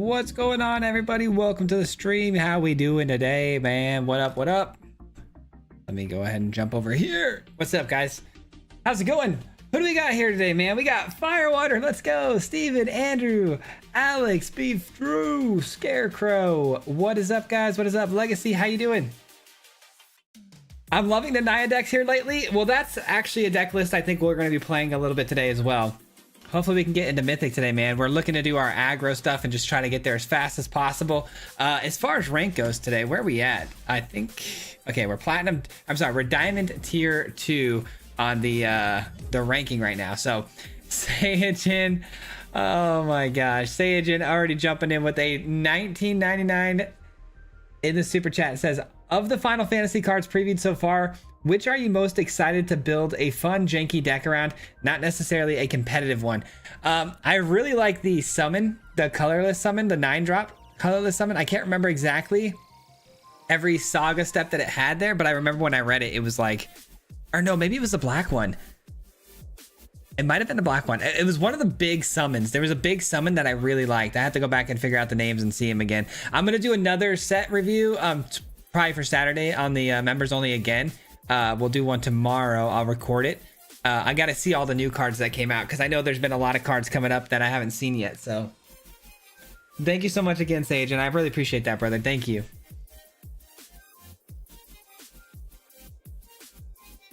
What's going on, everybody? Welcome to the stream. How we doing today, man? What up, what up? Let me go ahead and jump over here. What's up, guys? How's it going? Who do we got here today, man? We got Firewater. Let's go. Steven, Andrew, Alex, Beef, Drew, Scarecrow. What is up, guys? What is up? Legacy, how you doing? I'm loving the Naya decks here lately. Well, that's actually a deck list I think we're going to be playing a little bit today as well. Hopefully we can get into Mythic today, man. We're looking to do our aggro stuff and just try to get there as fast as possible. As far as rank goes today, where are we at? I think, okay, we're platinum. I'm sorry, we're diamond tier 2 on the ranking right now. So Saiyajin, oh my gosh, Saiyajin already jumping in with a $19.99 in the super chat. It says, of the Final Fantasy cards previewed so far, which are you most excited to build a fun, janky deck around? Not necessarily a competitive one. I really like the summon, the colorless summon, the 9-drop colorless summon. I can't remember exactly every saga step that it had there, but I remember when I read it, it was like, or no, maybe it was the black one. It might have been the black one. It was one of the big summons. There was a big summon that I really liked. I have to go back and figure out the names and see them again. I'm going to do another set review, probably for Saturday on the members only again. We'll do one tomorrow. I'll record it. I got to see all the new cards that came out because I know there's been a lot of cards coming up that I haven't seen yet. So thank you so much again, Sage, and I really appreciate that, brother. Thank you.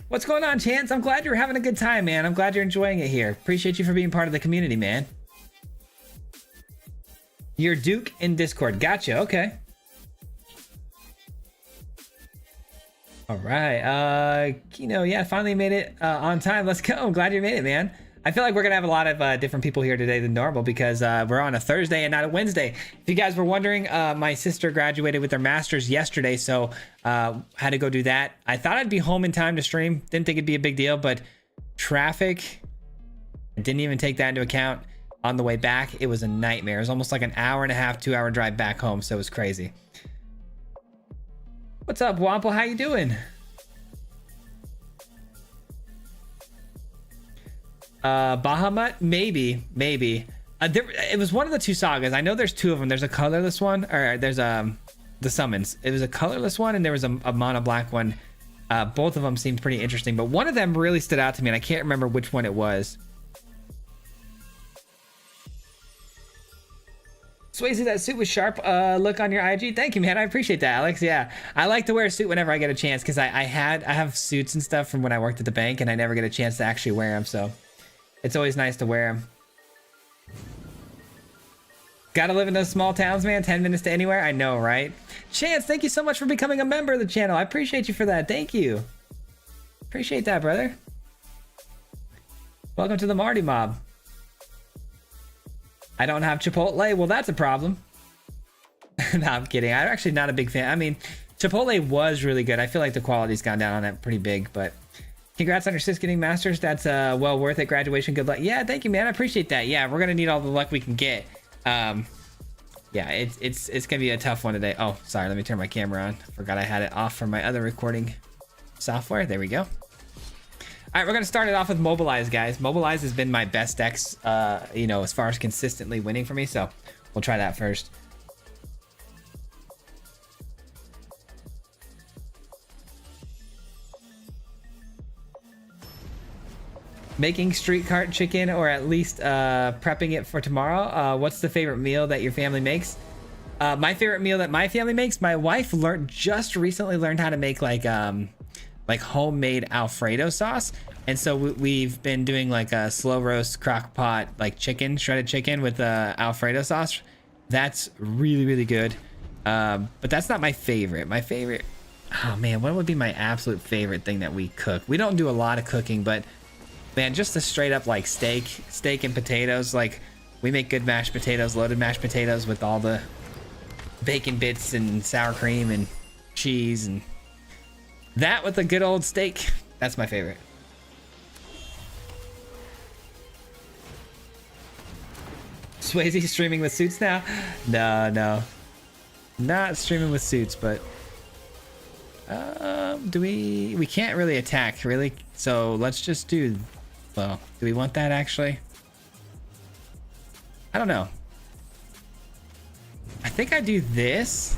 What's going on, Chance? I'm glad you're having a good time, man. I'm glad you're enjoying it here. Appreciate you for being part of the community, man. You're Duke in Discord. Gotcha. Okay. All right, Kino, yeah, finally made it on time. Let's go. I'm glad you made it, man. I feel like we're gonna have a lot of different people here today than normal because we're on a Thursday and not a Wednesday. If you guys were wondering, my sister graduated with her master's yesterday, so had to go do that. I thought I'd be home in time to stream. Didn't think it'd be a big deal, but traffic, I didn't even take that into account. On the way back, it was a nightmare. It was almost like an hour and a half, 2-hour drive back home, so it was crazy. What's up, Wample? How you doing? Bahamut? Maybe. It was one of the two sagas. I know there's two of them. There's a colorless one, or there's the summons. It was a colorless one, and there was a mono black one. Both of them seemed pretty interesting, but one of them really stood out to me, and I can't remember which one it was. Swayze, that suit was sharp. Look on your IG. Thank you, man. I appreciate that, Alex. Yeah, I like to wear a suit whenever I get a chance because I have suits and stuff from when I worked at the bank, and I never get a chance to actually wear them. So it's always nice to wear them. Gotta live in those small towns, man. 10 minutes to anywhere. I know, right? Chance, thank you so much for becoming a member of the channel. I appreciate you for that. Thank you. Appreciate that, brother. Welcome to the Marty Mob. I don't have Chipotle. Well, that's a problem. No, I'm kidding. I'm actually not a big fan. I mean, Chipotle was really good. I feel like the quality's gone down on it pretty big, but congrats on your sis getting masters. That's well worth it. Graduation. Good luck. Yeah, thank you, man. I appreciate that. Yeah, we're gonna need all the luck we can get. Yeah, it's gonna be a tough one today. Oh, sorry. Let me turn my camera on. Forgot I had it off from my other recording software. There we go. All right, we're going to start it off with Mobilize, guys. Mobilize has been my best decks, you know, as far as consistently winning for me. So we'll try that first. Making street cart chicken or at least prepping it for tomorrow. What's the favorite meal that your family makes? My favorite meal that my family makes, my wife just recently learned how to make like homemade Alfredo sauce, and so we've been doing like a slow roast crock pot like chicken, shredded chicken with Alfredo sauce. That's really good, but that's not my favorite. My favorite, oh man, what would be my absolute favorite thing that we cook? We don't do a lot of cooking, but man, just a straight up like steak and potatoes. Like we make good mashed potatoes, loaded mashed potatoes with all the bacon bits and sour cream and cheese, and that with a good old steak. That's my favorite. Swayze streaming with suits now? No. Not streaming with suits, but we can't really attack, really. So let's just do, well, do we want that actually? I don't know. I think I do this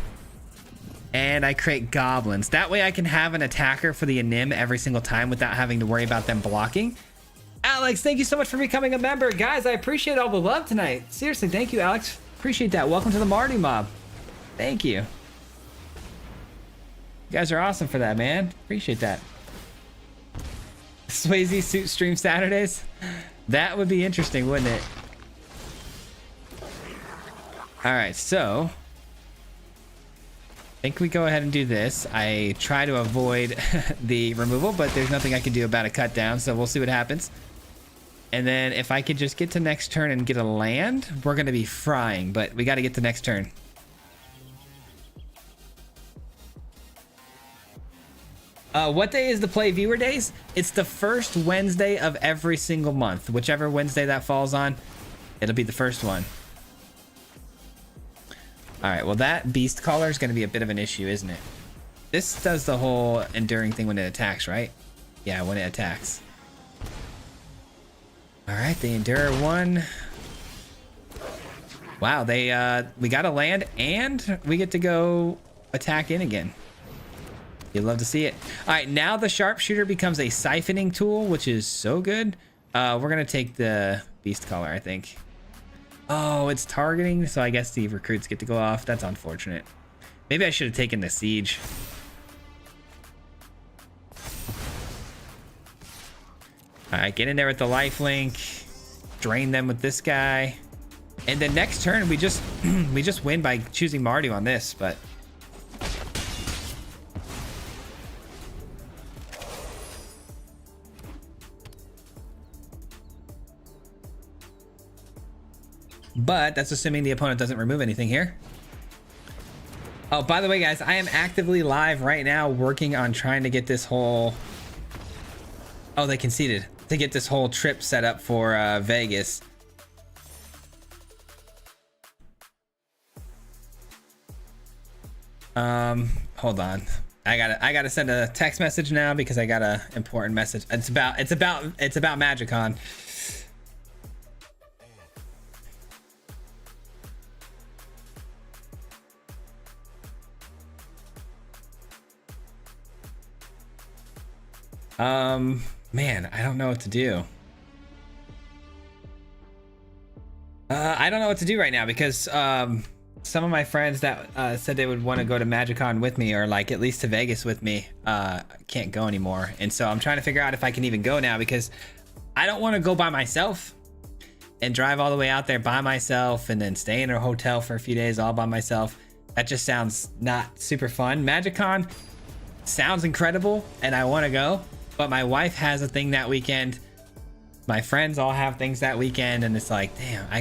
and I create goblins. That way I can have an attacker for the anim every single time without having to worry about them blocking. Alex, thank you so much for becoming a member. Guys, I appreciate all the love tonight. Seriously, thank you, Alex. Appreciate that. Welcome to the Marty Mob. Thank you. You guys are awesome for that, man. Appreciate that. Swayze suit stream Saturdays. That would be interesting, wouldn't it? All right, so I think we go ahead and do this. I try to avoid the removal, but there's nothing I can do about a cut down, so we'll see what happens. And then if I could just get to next turn and get a land, we're going to be frying, but we got to get to next turn. What day is the play viewer days? It's the first Wednesday of every single month. Whichever Wednesday that falls on, it'll be the first one. All right, well, that beast caller is going to be a bit of an issue, isn't it? This does the whole enduring thing when it attacks, right? Yeah, when it attacks. All right, they endure one. Wow, we got to land and we get to go attack in again. You'd love to see it. All right, now the sharpshooter becomes a siphoning tool, which is so good. We're going to take the beast caller, I think. Oh, it's targeting, so I guess the recruits get to go off. That's unfortunate. Maybe I should have taken the siege. All right, get in there with the lifelink. Drain them with this guy. And then next turn, we just win by choosing Mardu on this, but... But that's assuming the opponent doesn't remove anything here. Oh, by the way, guys, I am actively live right now working on trying to get this whole... Oh, they conceded. To get this whole trip set up for Vegas. Hold on. I gotta send a text message now because I got a important message. It's about MagicCon. Man, I don't know what to do. I don't know what to do right now because some of my friends that said they would want to go to MagicCon with me or like at least to Vegas with me can't go anymore. And so I'm trying to figure out if I can even go now because I don't want to go by myself and drive all the way out there by myself and then stay in a hotel for a few days all by myself. That just sounds not super fun. MagicCon sounds incredible and I want to go. But my wife has a thing that weekend. My friends all have things that weekend. And it's like, damn, I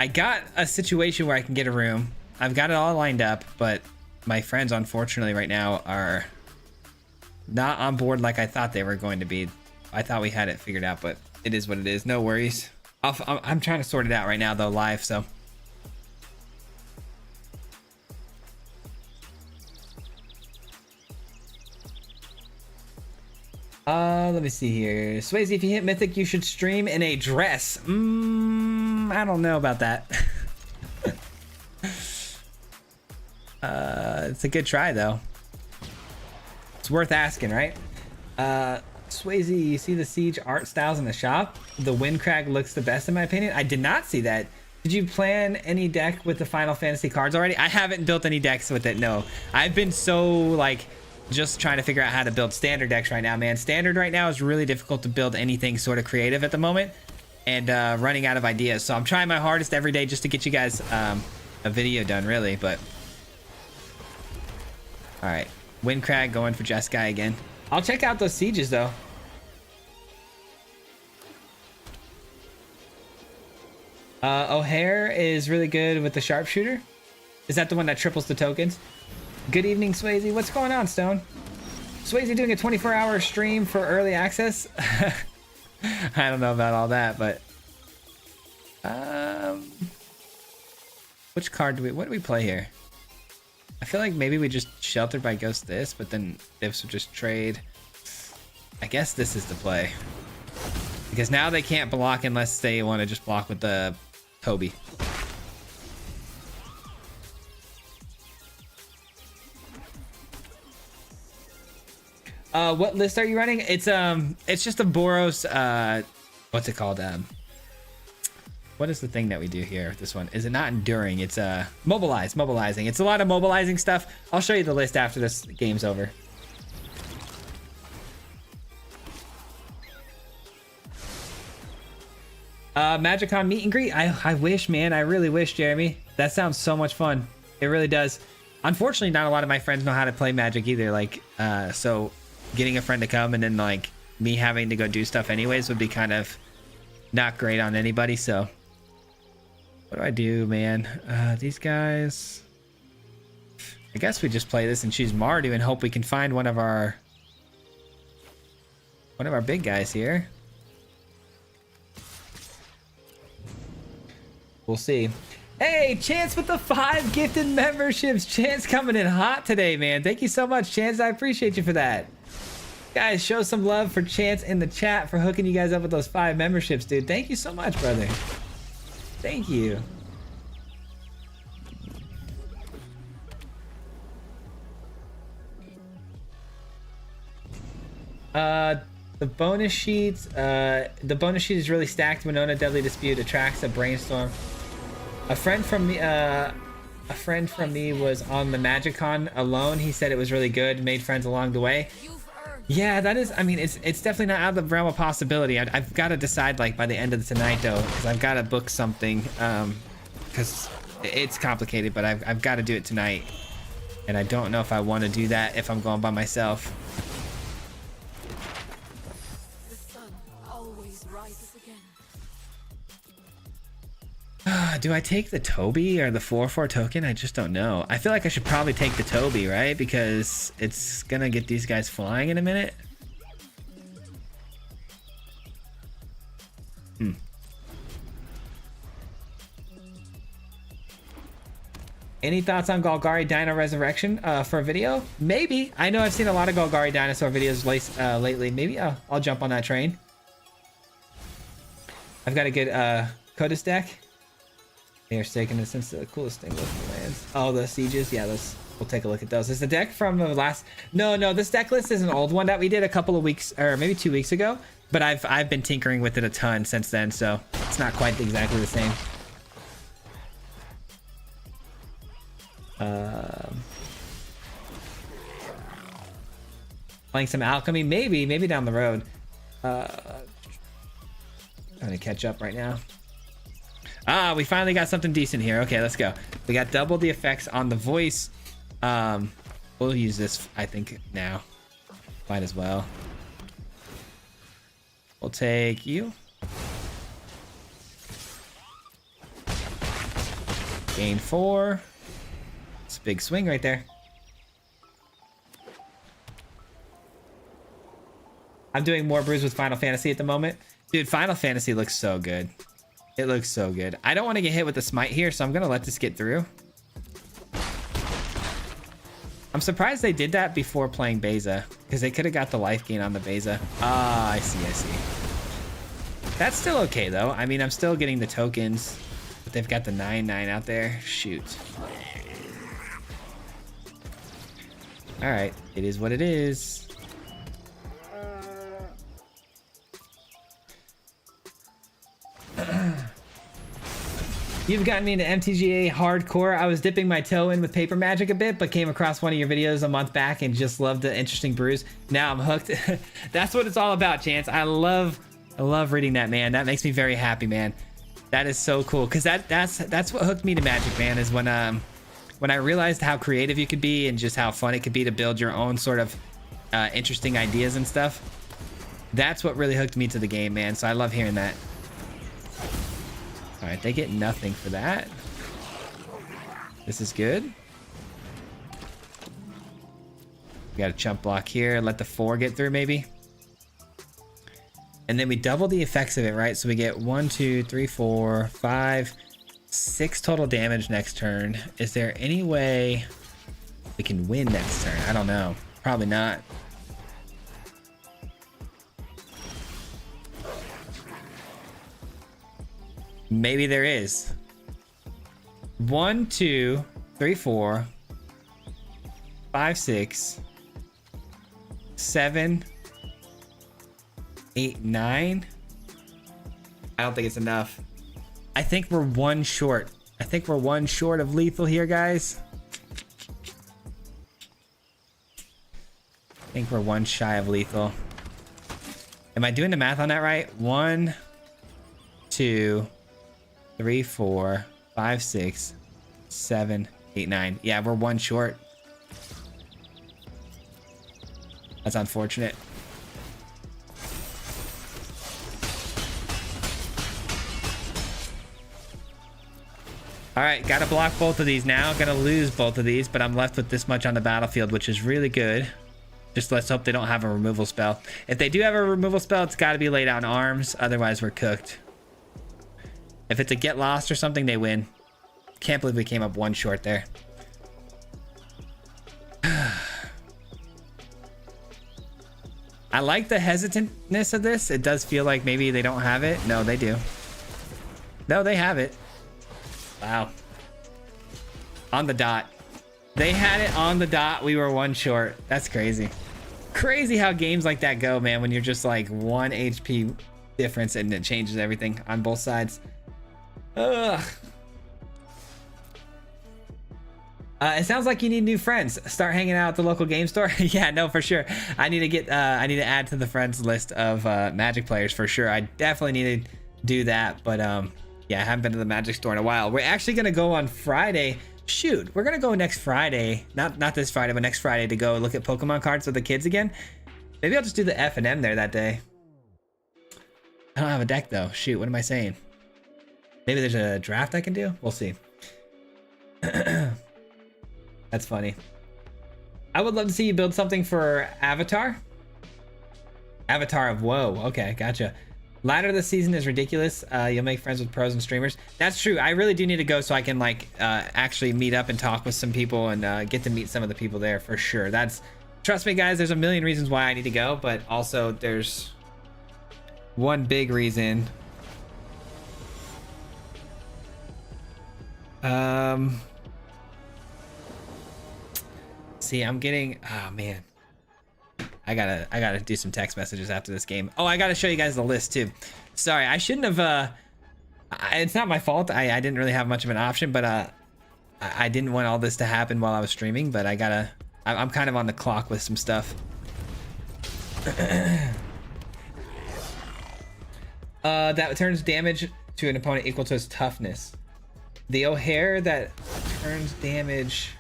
got a situation where I can get a room. I've got it all lined up. But my friends, unfortunately, right now are not on board like I thought they were going to be. I thought we had it figured out, but it is what it is. No worries. I'm trying to sort it out right now, though, live. So. Let me see here. Swayze, if you hit Mythic, you should stream in a dress. I don't know about that. It's a good try, though. It's worth asking, right? Swayze, you see the Siege art styles in the shop? The Windcrag looks the best, in my opinion. I did not see that. Did you plan any deck with the Final Fantasy cards already? I haven't built any decks with it, no. I've been so, like... just trying to figure out how to build standard decks right now, man. Standard right now is really difficult to build anything sort of creative at the moment and running out of ideas. So I'm trying my hardest every day just to get you guys a video done, really. But all right, Windcrag going for Jeskai again. I'll check out those sieges though. O'Hare is really good with the sharpshooter. Is that the one that triples the tokens? Good evening, Swayze. What's going on, Stone? Swayze doing a 24-hour stream for early access? I don't know about all that, but... which card what do we play here? I feel like maybe we just Sheltered by Ghost this, but then this would just trade. I guess this is the play. Because now they can't block unless they want to just block with the Toby. What list are you running? It's just a boros, what's it called? What is the thing that we do here? This one, is it not enduring? It's mobilizing. It's a lot of mobilizing stuff. I'll show you the list after this game's over. Magicon meet and greet. I wish, man. I really wish, Jeremy. That sounds so much fun. It really does. Unfortunately, not a lot of my friends know how to play Magic either. Like, so getting a friend to come and then like me having to go do stuff anyways would be kind of not great on anybody. So what do I do, man? These guys, I guess we just play this and choose Mardu and hope we can find one of our big guys here. We'll see. Hey, Chance with the 5 gifted memberships. Chance coming in hot today, man. Thank you so much, Chance. I appreciate you for that. Guys, show some love for Chance in the chat for hooking you guys up with those 5 memberships, dude. Thank you so much, brother. Thank you. The bonus sheets. The bonus sheet is really stacked. Winona Deadly Dispute attracts a brainstorm. A friend from me was on the MagicCon alone. He said it was really good. Made friends along the way. Yeah, that is. I mean, it's definitely not out of the realm of possibility. I've got to decide like by the end of the tonight though, because I've got to book something. Because it's complicated, but I've got to do it tonight, and I don't know if I want to do that if I'm going by myself. Do I take the Toby or the 4/4 token? I just don't know. I feel like I should probably take the Toby, right? Because it's gonna get these guys flying in a minute. Any thoughts on Golgari Dino Resurrection for a video? Maybe. I know I've seen a lot of Golgari Dinosaur videos lately. Maybe I'll jump on that train. I've got a good Codis deck. They are staking it since the coolest thing with the lands. Oh, the sieges. Yeah, we'll take a look at those. Is the deck from the last? No, this deck list is an old one that we did a couple of weeks or maybe 2 weeks ago. But I've been tinkering with it a ton since then, so it's not quite exactly the same. Playing some alchemy, maybe down the road. I'm gonna catch up right now. We finally got something decent here. Okay, let's go. We got double the effects on the voice. We'll use this, I think, now. Might as well. We'll take you. Gain 4. It's a big swing right there. I'm doing more brews with Final Fantasy at the moment. Dude, Final Fantasy looks so good. It looks so good. I don't want to get hit with the smite here, so I'm going to let this get through. I'm surprised they did that before playing Beza, because they could have got the life gain on the Beza. Ah, I see. That's still okay, though. I mean, I'm still getting the tokens, but they've got the 9/9 out there. Shoot. All right, it is what it is. You've gotten me into MTGA hardcore. I was dipping my toe in with paper magic a bit, but came across one of your videos a month back and just loved the interesting brews. Now I'm hooked. That's what it's all about, Chance. I love reading that, man. That makes me very happy, man. That is so cool. Because that's what hooked me to Magic, man, is when I realized how creative you could be and just how fun it could be to build your own sort of interesting ideas and stuff. That's what really hooked me to the game, man. So I love hearing that. All right, they get nothing for that. This is good. We got a chump block here. Let the 4 get through, maybe. And then we double the effects of it, right? So we get 1, 2, 3, 4, 5, 6 total damage next turn. Is there any way we can win next turn? I don't know. Probably not. Maybe there is. 1, 2, 3, 4, 5, 6, 7, 8, 9. I don't think it's enough. I think we're one short. I think we're one short of lethal here, guys. I think we're one shy of lethal. Am I doing the math on that right? 1, 2, 3, 4, 5, 6, 7, 8, 9. Yeah, we're one short. That's unfortunate. All right, gotta block both of these now. Gonna lose both of these, but I'm left with this much on the battlefield, which is really good. Just let's hope they don't have a removal spell. If they do have a removal spell, it's gotta be laid out in arms. Otherwise, we're cooked. If it's a get lost or something, they win. Can't believe we came up one short there. I like the hesitantness of this. It does feel like maybe they don't have it. No, they do. No, they have it. Wow. On the dot. They had it on the dot. We were one short. That's crazy. Crazy how games like that go, man, when you're just like 1 HP difference and it changes everything on both sides. Ugh. It sounds like you need new friends. Start hanging out at the local game store. Yeah, no, for sure. I need to add to the friends list of Magic players for sure. I definitely need to do that, but yeah, I haven't been to the Magic store in a while. We're actually gonna go on Friday. Shoot, we're gonna go next Friday, not this Friday, but next Friday to go look at Pokemon cards with the kids again. Maybe I'll just do the F&M there that day. I don't have a deck though. Shoot, what am I saying? Maybe there's a draft I can do. We'll see. That's funny. I would love to see you build something for Avatar. Avatar of Woe. Okay, gotcha. Ladder of the season is ridiculous. You'll make friends with pros and streamers. That's true. I really do need to go so I can like actually meet up and talk with some people and get to meet some of the people there for sure. Trust me, guys. There's a million reasons why I need to go, but also there's one big reason. See, I'm getting. Oh man. I gotta do some text messages after this game. Oh, I gotta show you guys the list too. Sorry, I shouldn't have. It's not my fault. I didn't really have much of an option, but I didn't want all this to happen while I was streaming. But I'm kind of on the clock with some stuff. That turns damage to an opponent equal to its toughness. The O'Hare that turns damage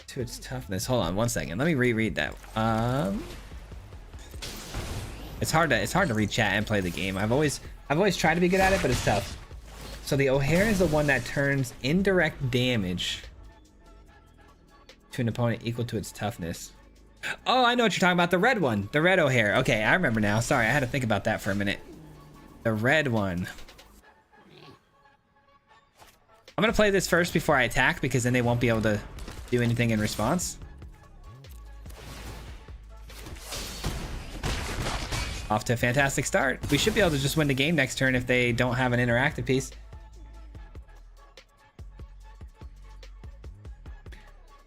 to its toughness. Hold on one second. Let me reread that. It's hard to read chat and play the game. I've always tried to be good at it, but it's tough. So the O'Hare is the one that turns indirect damage to an opponent equal to its toughness. Oh, I know what you're talking about. The red one. The red O'Hare. Okay, I remember now. Sorry, I had to think about that for a minute. The red one. I'm gonna play this first before I attack because then they won't be able to do anything in response. Off to a fantastic start. We should be able to just win the game next turn if they don't have an interactive piece.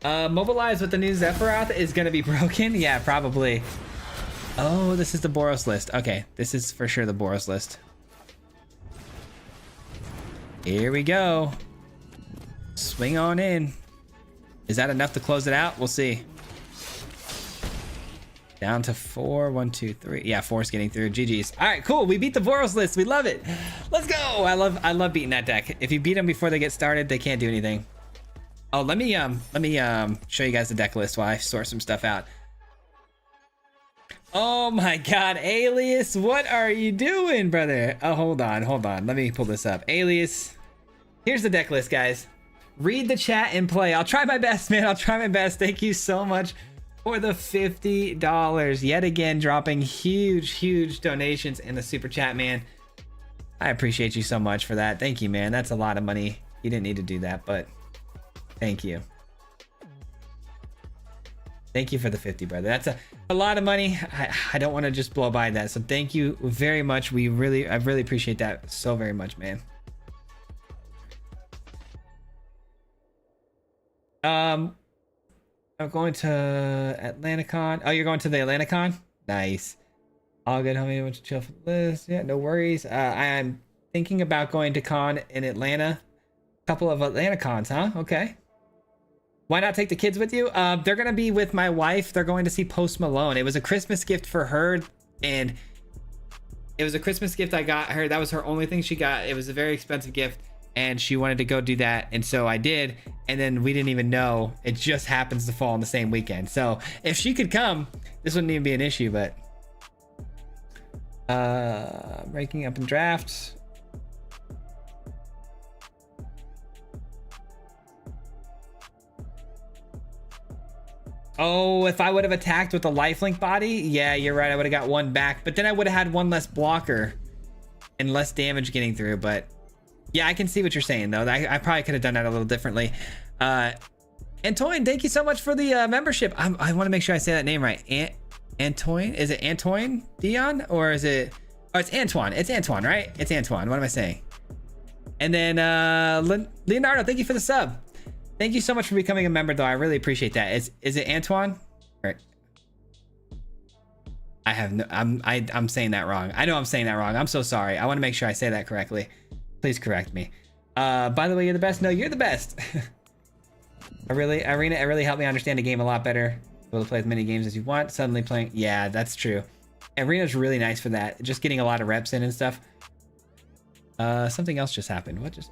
Mobilize with the new Zephyroth is gonna be broken. Yeah, probably. Oh, this is the Boros list. Okay, this is for sure the Boros list. Here we go. Swing on in. Is that enough to close it out? We'll see. Down to 4. 1, 2, 3. Yeah, 4's getting through. GG's. All right, cool. We beat the Boros list. We love it. Let's go. I love beating that deck. If you beat them before they get started, they can't do anything. Oh, let me show you guys the deck list while I sort some stuff out. Oh my God, Alias, what are you doing, brother? Oh, hold on. Let me pull this up. Alias. Here's the deck list, guys. Read the chat and play. I'll try my best, man. I'll try my best. Thank you so much for the $50. Yet again, dropping huge donations in the super chat, man. I appreciate you so much for that. Thank you, man. That's a lot of money. You didn't need to do that, but thank you. Thank you for the 50, brother. That's a lot of money. I don't want to just blow by that. So thank you very much. I really appreciate that so very much, man. I'm going to Atlanticon. Oh, you're going to the Atlanticon? Nice. All good, homie. Want to chill for the list? Yeah, no worries. I'm thinking about going to con in Atlanta. Couple of Atlanticons, huh? Okay. Why not take the kids with you? They're gonna be with my wife. They're going to see Post Malone. It was a Christmas gift for her, and it was a Christmas gift I got her. That was her only thing she got. It was a very expensive gift, and she wanted to go do that, and so I did. And then we didn't even know. It just happens to fall on the same weekend. So if she could come, this wouldn't even be an issue. But breaking up in drafts. Oh, if I would have attacked with a lifelink body, yeah, you're right. I would have got one back, but then I would have had one less blocker and less damage getting through. But yeah, I can see what you're saying though. I probably could have done that a little differently. Antoine, thank you so much for the membership. I want to make sure I say that name right. Antoine, is it Antoine Dion or is it? Oh, it's Antoine. It's Antoine, right? It's Antoine. What am I saying? And then Leonardo, thank you for the sub. Thank you so much for becoming a member, though. I really appreciate that. Is it Antoine? Or, I have no. I'm saying that wrong. I know I'm saying that wrong. I'm so sorry. I want to make sure I say that correctly. Please correct me. By the way, you're the best. No, you're the best. Arena, it really helped me understand the game a lot better. Able to play as many games as you want. Suddenly playing. Yeah, that's true. Arena's really nice for that. Just getting a lot of reps in and stuff. Something else just happened. What just?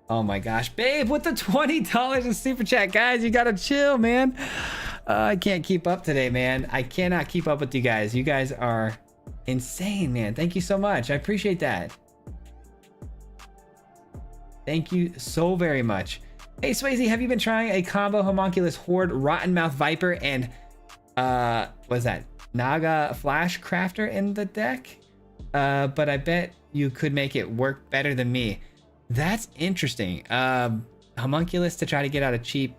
Oh my gosh, babe, with the $20 in super chat, guys, you gotta chill, man. I can't keep up today, man. I cannot keep up with you guys. You guys are insane, man. Thank you so much. I appreciate that. Thank you so very much. Hey, Swayze, have you been trying a combo homunculus horde, rotten mouth viper, and what's that? Naga flash crafter in the deck? But I bet you could make it work better than me. That's interesting. Homunculus to try to get out a cheap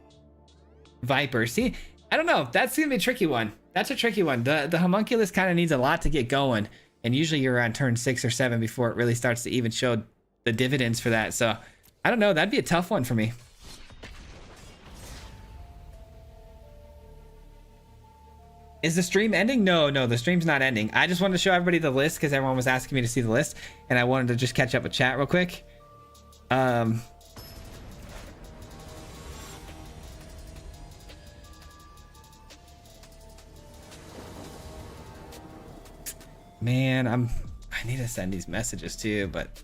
Viper. See, I don't know. That's gonna be a tricky one. That's a tricky one. The Homunculus kind of needs a lot to get going, and usually you're on turn 6 or 7 before it really starts to even show the dividends for that. So I don't know. That'd be a tough one for me. Is the stream ending? No, the stream's not ending. I just wanted to show everybody the list because everyone was asking me to see the list, and I wanted to just catch up with chat real quick. Man, I need to send these messages too, but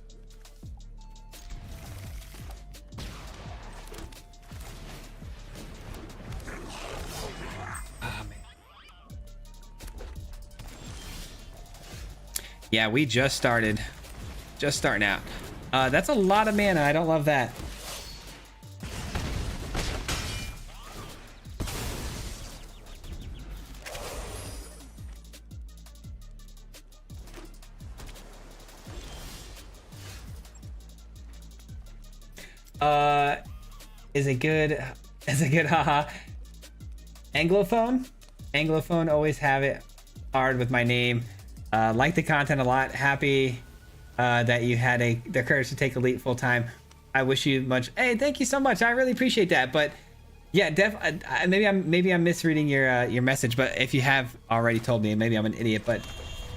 oh, man. Yeah, we just starting out. That's a lot of mana. I don't love that. Is it good? Is it good? Haha. Anglophone always have it hard with my name. Like the content a lot. Happy that you had the courage to take Elite full time. I wish you much. Hey, thank you so much. I really appreciate that. But yeah, maybe I'm misreading your message. But if you have already told me, maybe I'm an idiot. But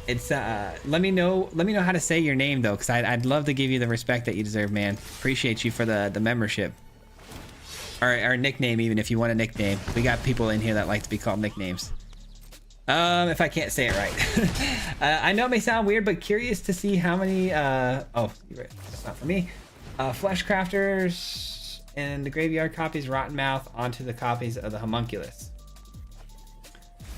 it's let me know how to say your name though, because I'd love to give you the respect that you deserve, man. Appreciate you for the membership. Or nickname, even if you want a nickname. We got people in here that like to be called nicknames. If I can't say it right. I know it may sound weird, but curious to see how many oh, you're right. That's not for me. Flesh crafters and the graveyard copies Rotten Mouth onto the copies of the homunculus.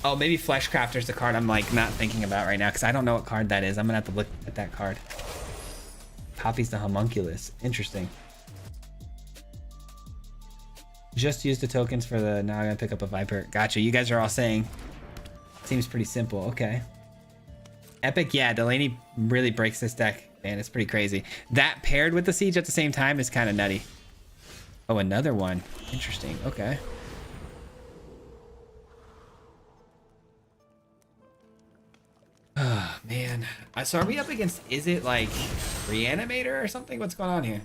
Oh, maybe flesh crafters the card I'm like not thinking about right now because I don't know what card that is. I'm gonna have to look at that card. Copies the homunculus. Interesting. Just use the tokens for the now I'm gonna pick up a viper. Gotcha. You guys are all saying seems pretty simple. Okay. Epic. Yeah, Delaney really breaks this deck, man. It's pretty crazy. That paired with the siege at the same time is kind of nutty. Oh, another one. Interesting. Okay. Oh, man. So are we up against, is it like Reanimator or something? What's going on here?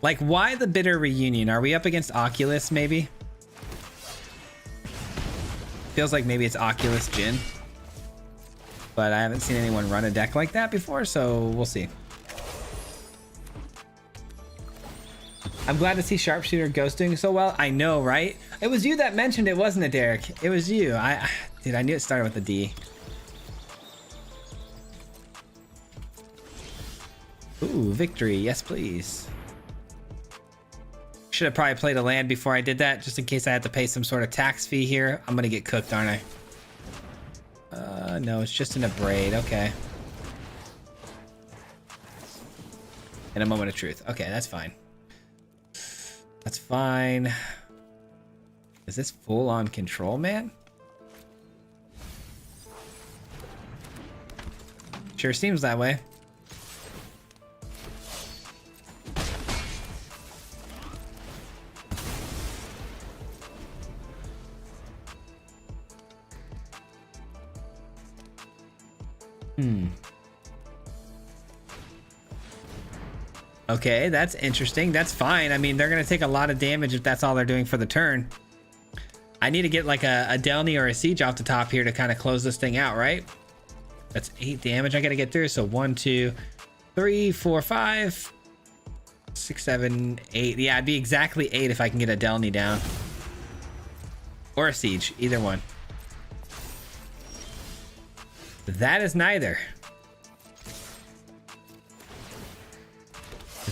Like, why the bitter reunion? Are we up against Oculus, maybe? Feels like maybe it's Oculus Jin. But I haven't seen anyone run a deck like that before, so we'll see. I'm glad to see Sharpshooter Ghost doing so well. I know, right? It was you that mentioned it, wasn't it, Derek? It was you. Dude, I knew it started with a D. Ooh, victory. Yes, please. Should have probably played a land before I did that, just in case I had to pay some sort of tax fee here. I'm gonna get cooked, aren't I? No, it's just in a braid. Okay. In a moment of truth. Okay, that's fine. That's fine. Is this full on control, man? Sure seems that way. Okay, that's interesting. That's fine. I mean, they're going to take a lot of damage if that's all they're doing for the turn. I need to get like a Delny or a Siege off the top here to kind of close this thing out, right? That's 8 damage I got to get through. So 1, 2, 3, 4, 5, 6, 7, 8. Yeah, it'd be exactly 8 if I can get a Delny down. Or a Siege, either one. That is neither.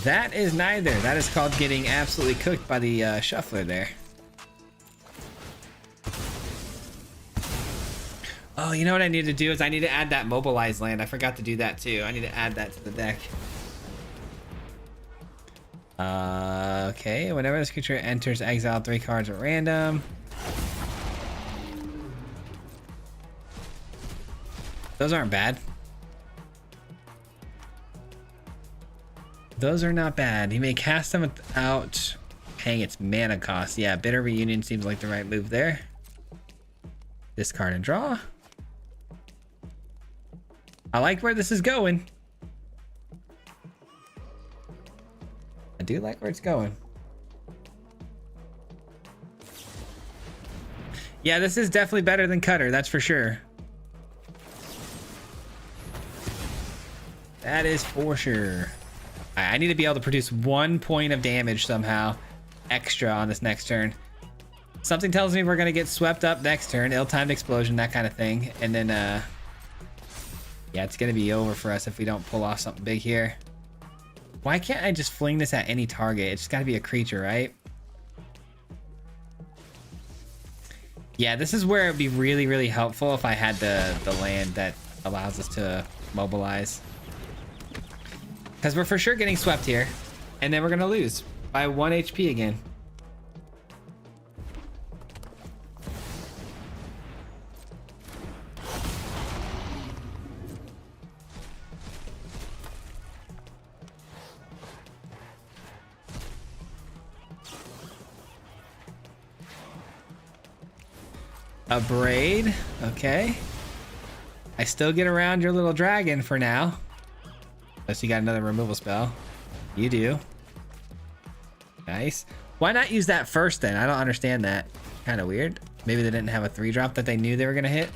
That is neither. That is called getting absolutely cooked by the shuffler there. Oh, you know what I need to do is I need to add that mobilized land. I forgot to do that too. I need to add that to the deck. Okay. Whenever this creature enters, exile 3 cards at random. Those aren't bad. Those are not bad. He may cast them without paying its mana cost. Yeah, Bitter Reunion seems like the right move there. Discard and draw. I like where this is going. I do like where it's going. Yeah, this is definitely better than Cutter, that's for sure. That is for sure. I need to be able to produce 1 point of damage somehow extra on this next turn. Something tells me we're going to get swept up next turn. Ill-timed explosion, that kind of thing. And then, yeah, it's going to be over for us if we don't pull off something big here. Why can't I just fling this at any target? It's got to be a creature, right? Yeah, this is where it would be really, really helpful if I had the land that allows us to mobilize. Because we're for sure getting swept here. And then we're going to lose by 1 HP again. A braid. Okay. I still get around your little dragon for now. Unless you got another removal spell. You do. Nice. Why not use that first then? I don't understand that. Kind of weird. Maybe they didn't have a 3-drop that they knew they were going to hit.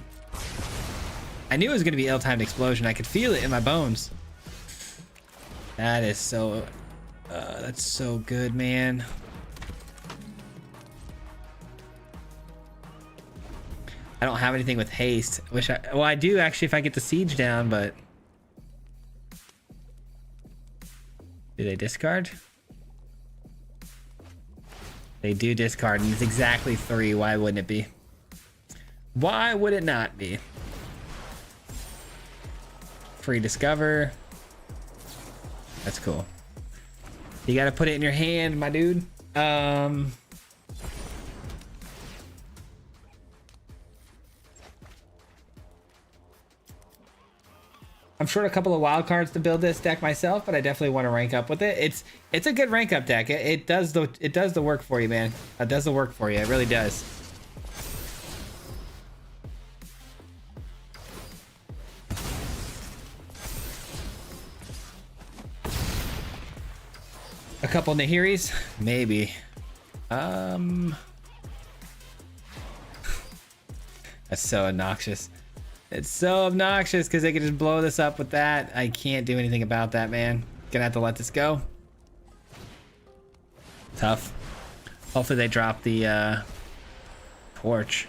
I knew it was going to be ill-timed explosion. I could feel it in my bones. That is so... that's so good, man. I don't have anything with haste. Well, I do actually if I get the siege down, but... Do they discard? They do discard, and it's exactly 3. Why wouldn't it be? Why would it not be? Free discover. That's cool. You gotta put it in your hand, my dude. I'm short a couple of wild cards to build this deck myself, but I definitely want to rank up with it. It's a good rank up deck. It does the work for you, man. It does the work for you. It really does. couple Nahiris? Maybe. That's so obnoxious. It's so obnoxious because they can just blow this up with that. I can't do anything about that, man. Gonna have to let this go. Tough. Hopefully they drop the torch.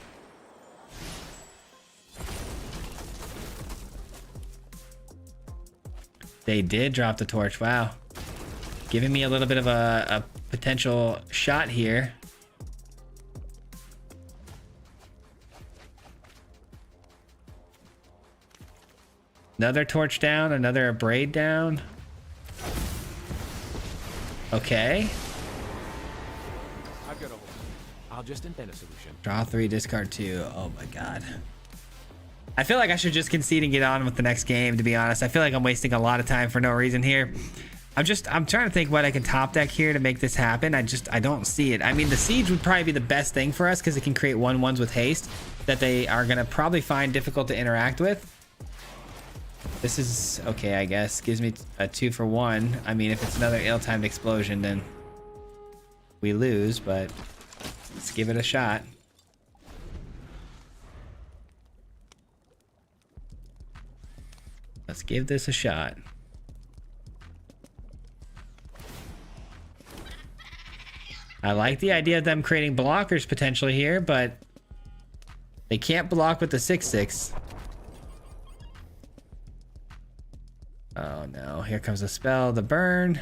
They did drop the torch. Wow. Giving me a little bit of a potential shot here. Another torch down, another braid down. Okay. I've got a hold. I'll just invent a solution. Draw 3, discard 2. Oh my god. I feel like I should just concede and get on with the next game, to be honest. I feel like I'm wasting a lot of time for no reason here. I'm trying to think what I can top deck here to make this happen. I don't see it. I mean, the siege would probably be the best thing for us because it can create 1/1s with haste that they are going to probably find difficult to interact with. This is okay, I guess. Gives me a 2 for 1. I mean, if it's another ill-timed explosion, then we lose, but let's give it a shot. Let's give this a shot. I like the idea of them creating blockers potentially here, but they can't block with the 6/6. Oh no, here comes the spell, the burn.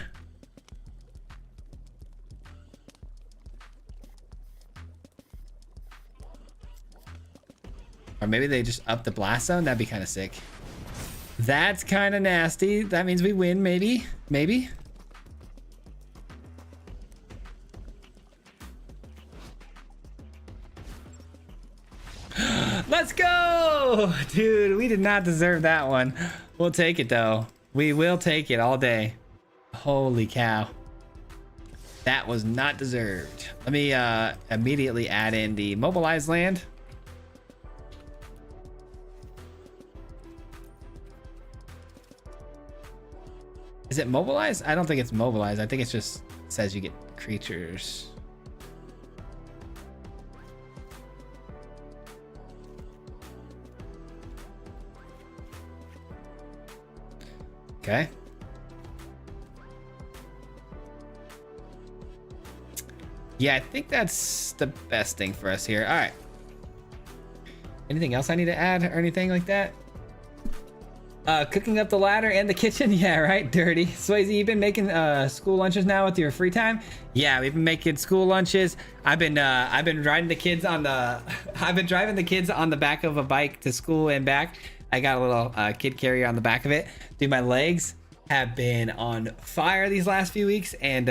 Or maybe they just up the blast zone. That'd be kind of sick. That's kind of nasty. That means we win, maybe. Maybe. Let's go! Dude, we did not deserve that one. We'll take it, though. We will take it all day. Holy cow. That was not deserved. Let me immediately add in the mobilized land. Is it mobilized? I don't think it's mobilized. I think it just says you get creatures. Okay. Yeah, I think that's the best thing for us here. All right. Anything else I need to add or anything like that? Cooking up the ladder and the kitchen. Yeah, right. Dirty. Swayze, you've been making school lunches now with your free time? Yeah, we've been making school lunches. I've been riding the kids on the I've been driving the kids on the back of a bike to school and back. I got a little kid carrier on the back of it. Dude, my legs have been on fire these last few weeks, and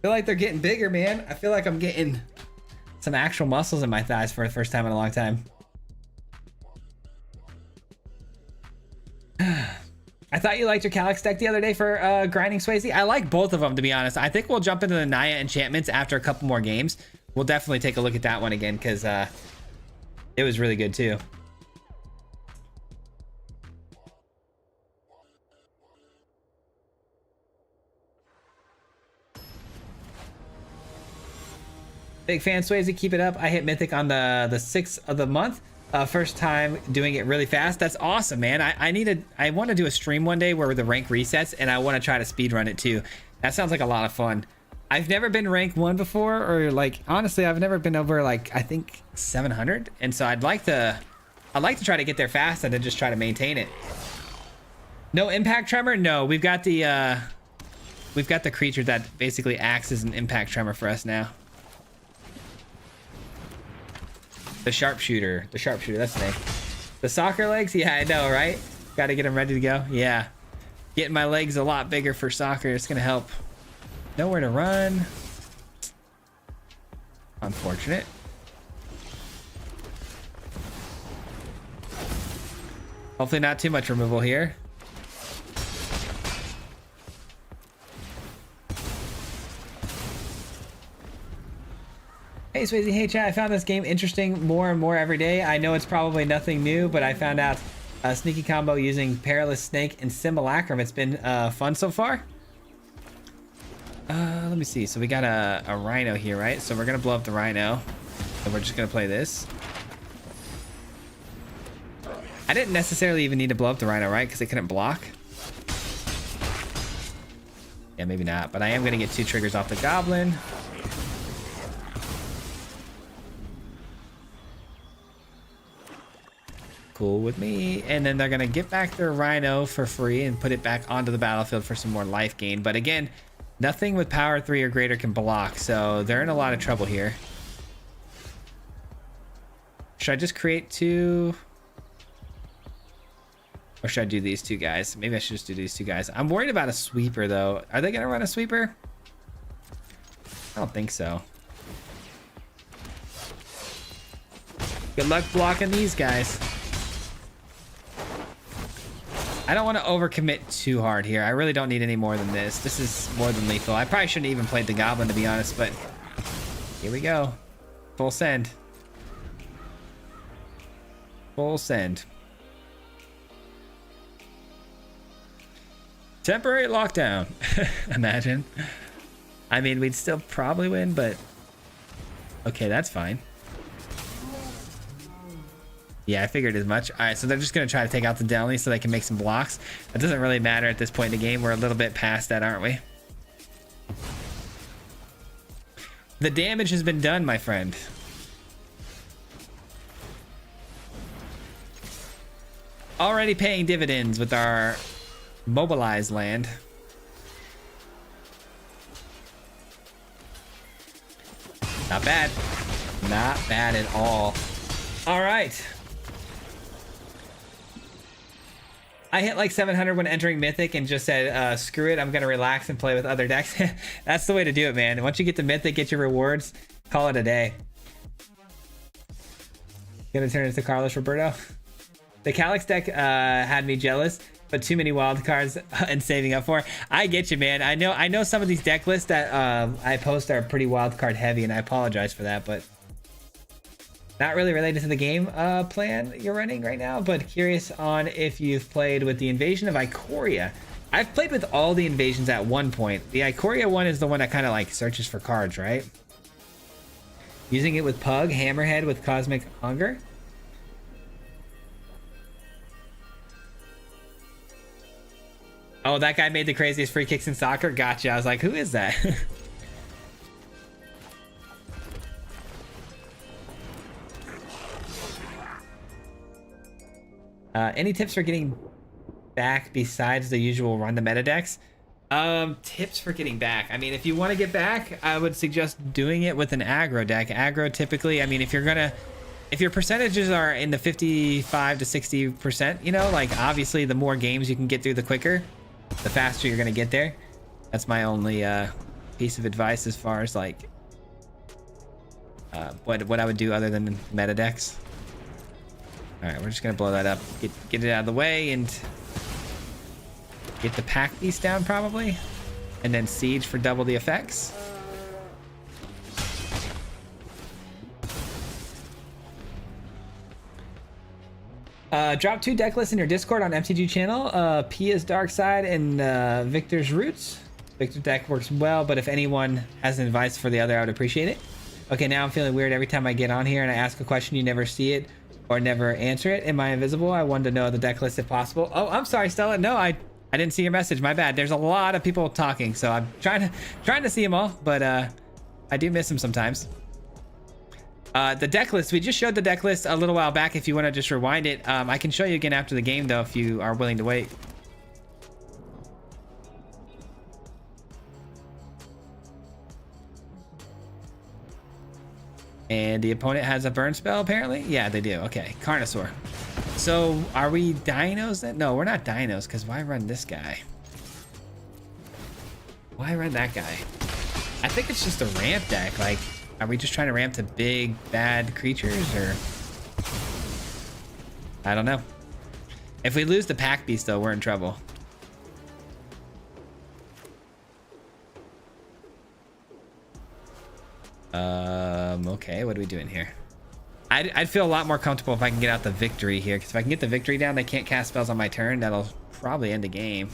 feel like they're getting bigger, man. I feel like I'm getting some actual muscles in my thighs for the first time in a long time. I thought you liked your Calyx deck the other day for grinding, Swayze. I like both of them, to be honest. I think we'll jump into the Naya enchantments after a couple more games. We'll definitely take a look at that one again because it was really good too. Big fan, Swayze. Keep it up. I hit Mythic on the 6th of the month. First time doing it really fast. That's awesome, man. I want to do a stream one day where the rank resets, and I want to try to speed run it too. That sounds like a lot of fun. I've never been rank 1 before, or like honestly, I've never been over like I think 700, and so I'd like to try to get there fast and then just try to maintain it. No impact tremor? No, we've got the creature that basically acts as an impact tremor for us now. The sharpshooter, that's the name. The soccer legs? Yeah, I know, right? Got to get them ready to go. Yeah. Getting my legs a lot bigger for soccer. It's going to help. Nowhere to run. Unfortunate. Hopefully not too much removal here. Hey Swayze, hey chat, I found this game interesting more and more every day. I know it's probably nothing new, but I found out a sneaky combo using Perilous Snake and Simulacrum. It's been fun so far. Let me see. So we got a rhino here, right? So we're gonna blow up the rhino, and we're just gonna play this. I didn't necessarily even need to blow up the rhino, right? Because it couldn't block. Yeah, maybe not. But I am gonna get 2 triggers off the goblin. Cool with me. And then they're gonna get back their rhino for free and put it back onto the battlefield for some more life gain. But again, nothing with power 3 or greater can block, so they're in a lot of trouble here. Should I just create 2? Or should I do these 2 guys? Maybe I should just do these 2 guys. I'm worried about a sweeper though. Are they gonna run a sweeper? I don't think so. Good luck blocking these guys. I don't want to overcommit too hard here. I really don't need any more than this. This is more than lethal. I probably shouldn't even played the goblin, to be honest, but here we go. Full send. Full send. Temporary lockdown. Imagine. I mean, we'd still probably win, but okay, that's fine. Yeah, I figured as much. All right, so they're just going to try to take out the Delny so they can make some blocks. That doesn't really matter at this point in the game. We're a little bit past that, aren't we? The damage has been done, my friend. Already paying dividends with our mobilized land. Not bad. Not bad at all. All right. I hit like 700 when entering Mythic and just said, screw it, I'm going to relax and play with other decks. That's the way to do it, man. Once you get to Mythic, get your rewards, call it a day. Gonna turn into Carlos Roberto. The Calyx deck had me jealous, but too many wild cards and saving up for. I get you, man. I know some of these deck lists that I post are pretty wild card heavy, and I apologize for that, but not really related to the game plan you're running right now, but curious on if you've played with the Invasion of Ikoria. I've played with all the invasions at one point. The Ikoria one is the one that kind of like searches for cards, right? Using it with Pug, Hammerhead with Cosmic Hunger. Oh, that guy made the craziest free kicks in soccer? Gotcha. I was like, who is that? Any tips for getting back besides the usual run the meta decks? Tips for getting back. I mean, if you want to get back, I would suggest doing it with an aggro deck. Aggro typically, I mean, if your percentages are in the 55 to 60%, you know, like obviously the more games you can get through, the quicker, the faster you're going to get there. That's my only piece of advice as far as like what I would do other than meta decks. All right, we're just gonna blow that up, get it out of the way, and get the pack piece down probably, and then siege for double the effects. Drop 2 deck lists in your Discord on MTG channel. Pia's Dark Side and Victor's Roots. Victor's deck works well, but if anyone has an advice for the other, I would appreciate it. Okay, now I'm feeling weird every time I get on here and I ask a question, you never see it or never answer it. Am I invisible? I wanted to know the deck list if possible. Oh, I'm sorry, Stella. No, I didn't see your message. My bad. There's a lot of people talking, so I'm trying to see them all, but I do miss them sometimes. The deck list, we just showed the deck list a little while back. If you want to just rewind it, I can show you again after the game though, if you are willing to wait. And the opponent has a burn spell, apparently? Yeah, they do. Okay, Carnosaur. So, are we dinos then? No, we're not dinos, because why run this guy? Why run that guy? I think it's just a ramp deck. Like, are we just trying to ramp to big, bad creatures, or... I don't know. If we lose the pack beast, though, we're in trouble. Okay, what are we doing here? I'd feel a lot more comfortable if I can get out the victory here, because if I can get the victory down, they can't cast spells on my turn. That'll probably end the game.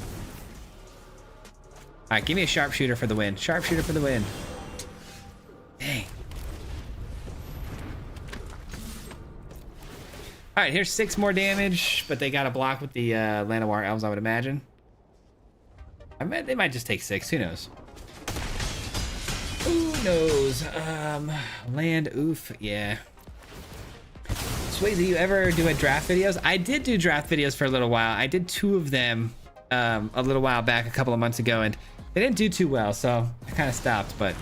All right, give me a sharpshooter for the win. Sharpshooter for the win. Dang. All right, here's 6 more damage, but they got to block with the Llanowar elves, I would imagine. I bet they might just take 6. Who knows? Who knows? Land, oof, yeah. Swayze, do you ever do a draft videos? I did do draft videos for a little while. I did 2 of them a little while back, a couple of months ago, and they didn't do too well, so I kind of stopped, but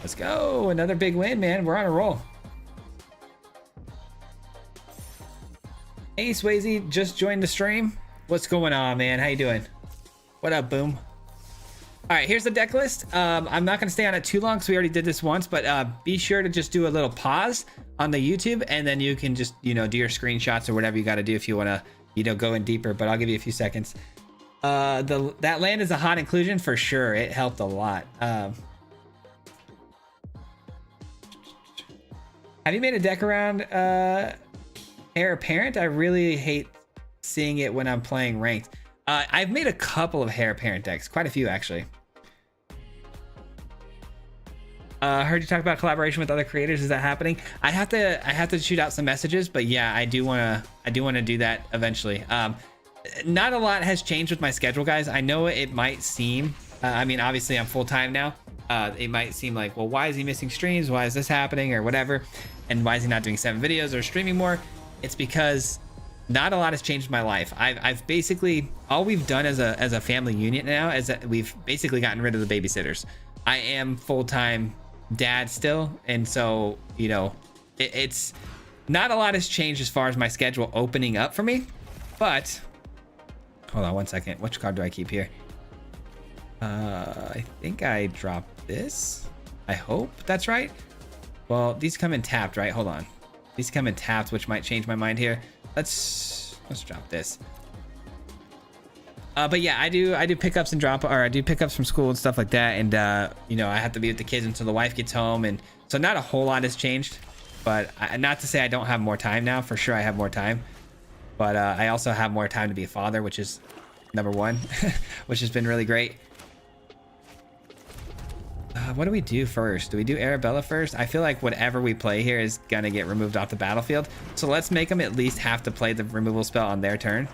let's go. Another big win, man. We're on a roll. Hey, Swayze, just joined the stream. What's going on, man? How you doing? What up, Boom? All right, here's the deck list. I'm not going to stay on it too long because we already did this once, but be sure to just do a little pause on the YouTube, and then you can just, you know, do your screenshots or whatever you got to do if you want to, you know, go in deeper, but I'll give you a few seconds. That land is a hot inclusion for sure. It helped a lot. Have you made a deck around Heir Apparent? I really hate seeing it when I'm playing ranked. I've made a couple of Heir Apparent decks, quite a few actually. Heard you talk about collaboration with other creators. Is that happening? I have to shoot out some messages, but yeah, I do want to do that eventually. Not a lot has changed with my schedule, guys. I know it might seem, I mean, obviously I'm full-time now. It might seem like, well, why is he missing streams? Why is this happening or whatever? And why is he not doing 7 videos or streaming more? It's because not a lot has changed in my life. I've basically, all we've done as a family unit now is that we've basically gotten rid of the babysitters. I am full-time dad still, and so, you know, it's not a lot has changed as far as my schedule opening up for me. But hold on one second. Which card do I keep here? I think I dropped this. I hope that's right. Well, these come in tapped, right? Hold on. These come in tapped, which might change my mind here. Let's drop this. But yeah, I do pickups and drop, or I do pickups from school and stuff like that. And you know, I have to be with the kids until the wife gets home, and so not a whole lot has changed. But not to say I don't have more time now. For sure, I have more time. But I also have more time to be a father, which is number one, which has been really great. What do we do first? Do we do Arabella first? I feel like whatever we play here is gonna get removed off the battlefield. So let's make them at least have to play the removal spell on their turn.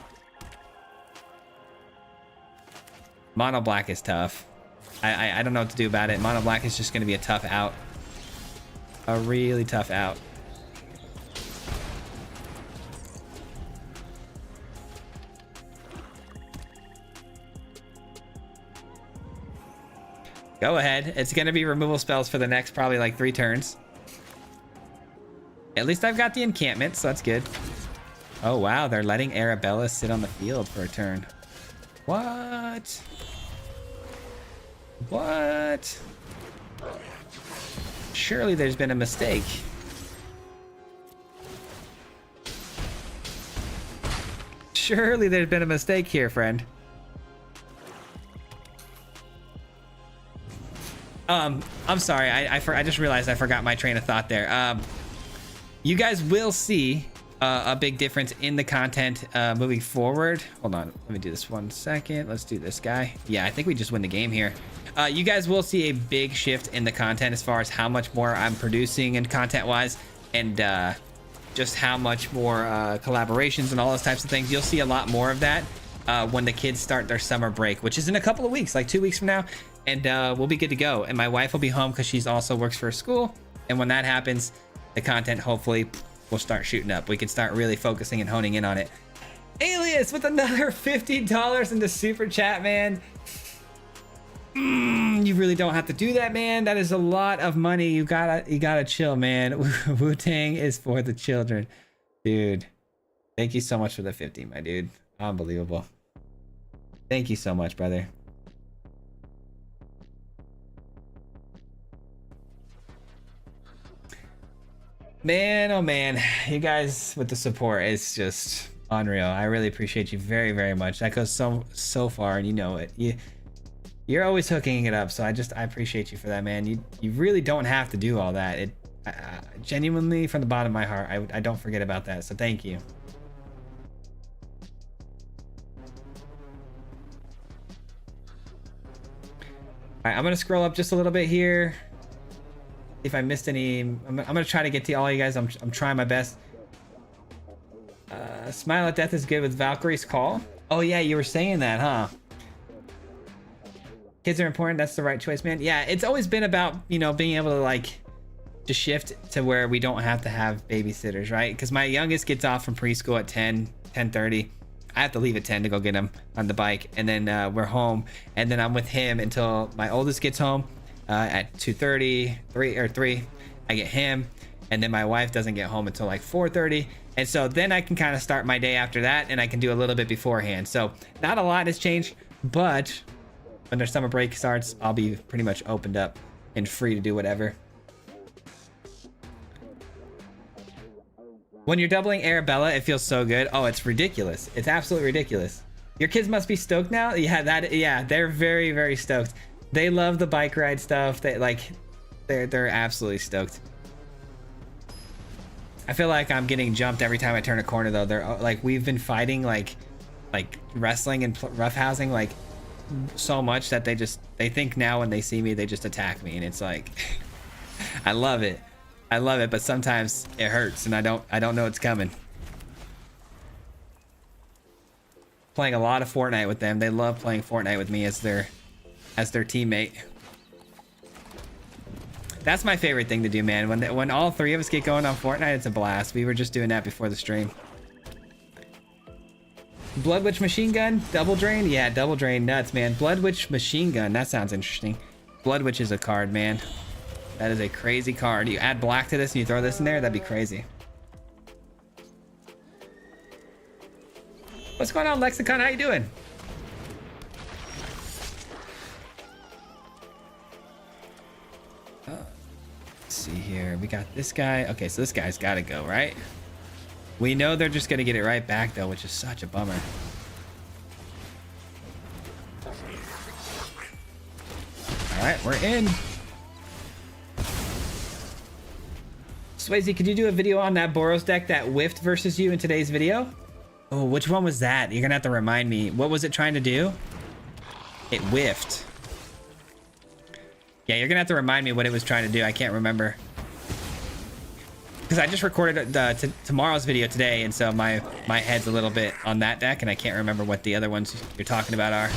Mono black is tough. I don't know what to do about it. Mono black is just gonna be a tough out. A really tough out. Go ahead. It's going to be removal spells for the next probably like 3 turns. At least I've got the encampment, so that's good. Oh, wow. They're letting Arabella sit on the field for a turn. What? What? Surely there's been a mistake. Surely there's been a mistake here, friend. I'm sorry. I just realized I forgot my train of thought there. You guys will see a big difference in the content moving forward. Hold on. Let me do this 1 second. Let's do this guy. Yeah, I think we just win the game here. You guys will see a big shift in the content as far as how much more I'm producing and content-wise, and just how much more collaborations and all those types of things. You'll see a lot more of that when the kids start their summer break, which is in a couple of weeks, like 2 weeks from now. And we'll be good to go. And my wife will be home because she's also works for a school. And when that happens, the content hopefully will start shooting up. We can start really focusing and honing in on it. Alias with another $50 in the super chat, man. You really don't have to do that, man. That is a lot of money. You gotta chill, man. Wu-Tang is for the children, dude. Thank you so much for the 50, my dude. Unbelievable. Thank you so much, brother. Man, oh man, you guys with the support is just unreal. I really appreciate you very, very much. That goes so far, and you know it. You're always hooking it up, so I appreciate you for that, man. You really don't have to do all that. It genuinely, from the bottom of my heart, I don't forget about that. So thank you. All right, I'm gonna scroll up just a little bit here. If I missed any, I'm gonna try to get to all you guys. I'm trying my best. Smile at Death is good with Valkyrie's Call. Oh yeah, you were saying that, huh? Kids are important. That's the right choice, man. Yeah, it's always been about, you know, being able to like just shift to where we don't have to have babysitters, right? Because my youngest gets off from preschool at 10:30. I have to leave at 10 to go get him on the bike, and then we're home, and then I'm with him until my oldest gets home at 2:30, 3. I get him, and then my wife doesn't get home until like 4:30, and so then I can kind of start my day after that, and I can do a little bit beforehand. So not a lot has changed, but when their summer break starts, I'll be pretty much opened up and free to do whatever. When you're doubling Arabella, it feels so good. Oh, it's ridiculous. It's absolutely ridiculous. Your kids must be stoked now. Yeah, they're very, very stoked. They love the bike ride stuff. They're absolutely stoked. I feel like I'm getting jumped every time I turn a corner though. They're like, we've been fighting like wrestling and roughhousing like so much that they think now when they see me, they just attack me, and it's like, I love it. I love it, but sometimes it hurts, and I don't know it's coming. Playing a lot of Fortnite with them. They love playing Fortnite with me as their teammate. That's my favorite thing to do, man. When all three of us get going on Fortnite, it's a blast. We were just doing that before the stream. Blood Witch Machine Gun, Double Drain. Yeah, Double Drain, nuts, man. Blood Witch Machine Gun. That sounds interesting. Blood Witch is a card, man. That is a crazy card. You add black to this and you throw this in there, that'd be crazy. What's going on, Lexicon? How you doing? Let's see here. We got this guy. Okay, so this guy's got to go, right? We know they're just going to get it right back, though, which is such a bummer. All right, we're in. Swayze, could you do a video on that Boros deck that whiffed versus you in today's video? Oh, which one was that? You're gonna have to remind me. What was it trying to do? It whiffed. Yeah, you're gonna have to remind me what it was trying to do. I can't remember. Because I just recorded tomorrow's video today, and so my head's a little bit on that deck, and I can't remember what the other ones you're talking about are.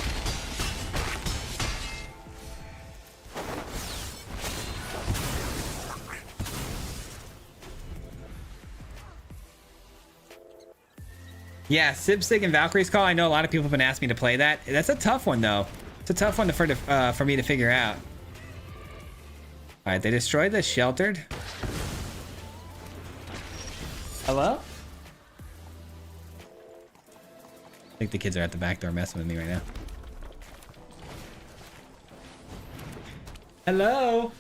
Yeah, Sibsig and Valkyrie's Call. I know a lot of people have been asking me to play that. That's a tough one, though. It's a tough one for me to figure out. All right, they destroyed the sheltered. Hello? I think the kids are at the back door messing with me right now. Hello?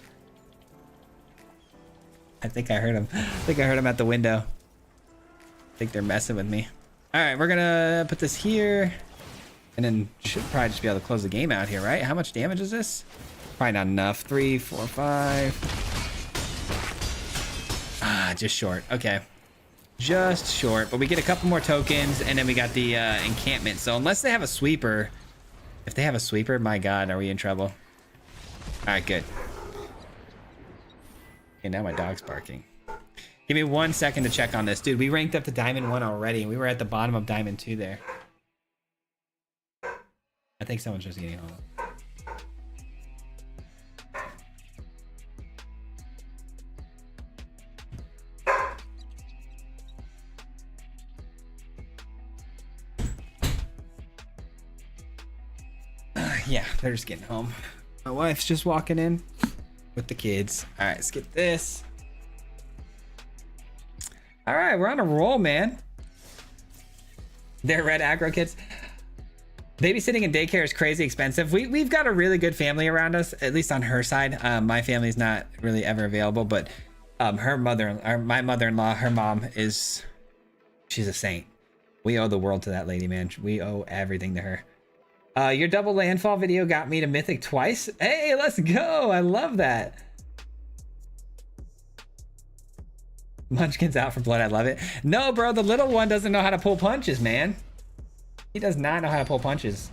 I think I heard him. I think I heard him at the window. I think they're messing with me. All right, we're gonna put this here, and then should probably just be able to close the game out here, right? How much damage is this? Probably not enough. 3, 4, 5. Ah, just short. Okay, just short. But we get a couple more tokens, and then we got the encampment. So unless they have a sweeper, if they have a sweeper, my God, are we in trouble? All right, good. Okay, now my dog's barking. Give me 1 second to check on this. Dude, we ranked up to Diamond 1 already. We were at the bottom of Diamond 2 there. I think someone's just getting home. Yeah, they're just getting home. My wife's just walking in with the kids. All right, let's get this. All right, we're on a roll, man. They're red aggro kids. Babysitting and daycare is crazy expensive. We've got a really good family around us, at least on her side. My family's not really ever available, but my mother-in-law, her mom she's a saint. We owe the world to that lady, man. We owe everything to her. Your double landfall video got me to mythic twice. Hey, let's go. I love that. Munchkin's out for blood. I love it. No, bro, the little one doesn't know how to pull punches, man. He does not know how to pull punches.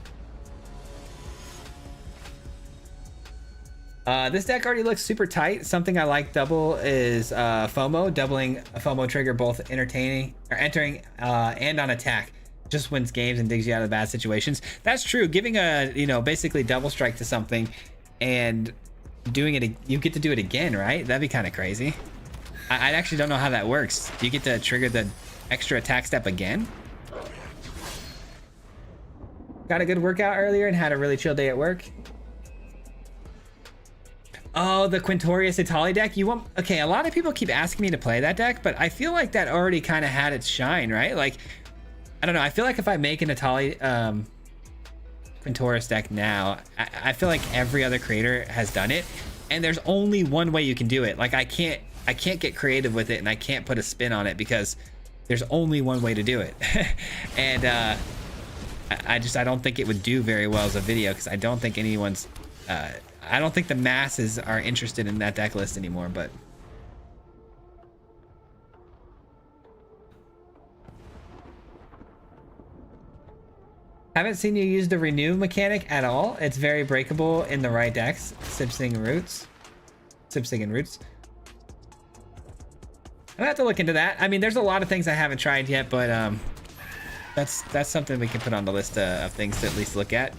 This deck already looks super tight. Something I like double is FOMO. Doubling a FOMO trigger both entertaining or entering and on attack just wins games and digs you out of bad situations. That's true. Giving a, you know, basically double strike to something and doing it, you get to do it again, right? That'd be kind of crazy. I actually don't know how that works. Do you get to trigger the extra attack step again? Got a good workout earlier and had a really chill day at work. Oh, the Quintorius Italy deck. You want? Okay, a lot of people keep asking me to play that deck, but I feel like that already kind of had its shine, right? Like, I don't know. I feel like if I make an Italy Quintorius deck now, I feel like every other creator has done it, and there's only one way you can do it. Like, I can't get creative with it, and I can't put a spin on it because there's only one way to do it. And I don't think it would do very well as a video because I don't think anyone's I don't think the masses are interested in that deck list anymore, but haven't seen you use the renew mechanic at all. It's very breakable in the right decks. Sipsing and Roots. I'm gonna have to look into that. I mean, there's a lot of things I haven't tried yet, but that's something we can put on the list of things to at least look at.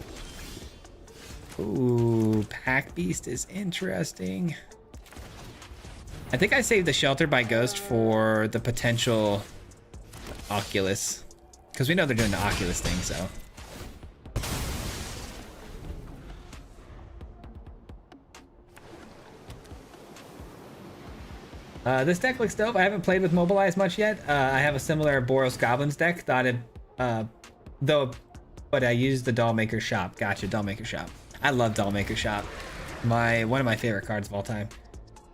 Ooh, Pack Beast is interesting. I think I saved the Shelter by Ghost for the potential Oculus, because we know they're doing the Oculus thing, so. This deck looks dope. I haven't played with Mobilize much yet. I have a similar Boros Goblins deck. But I used the Dollmaker Shop. Gotcha, Dollmaker Shop. I love Dollmaker Shop. One of my favorite cards of all time.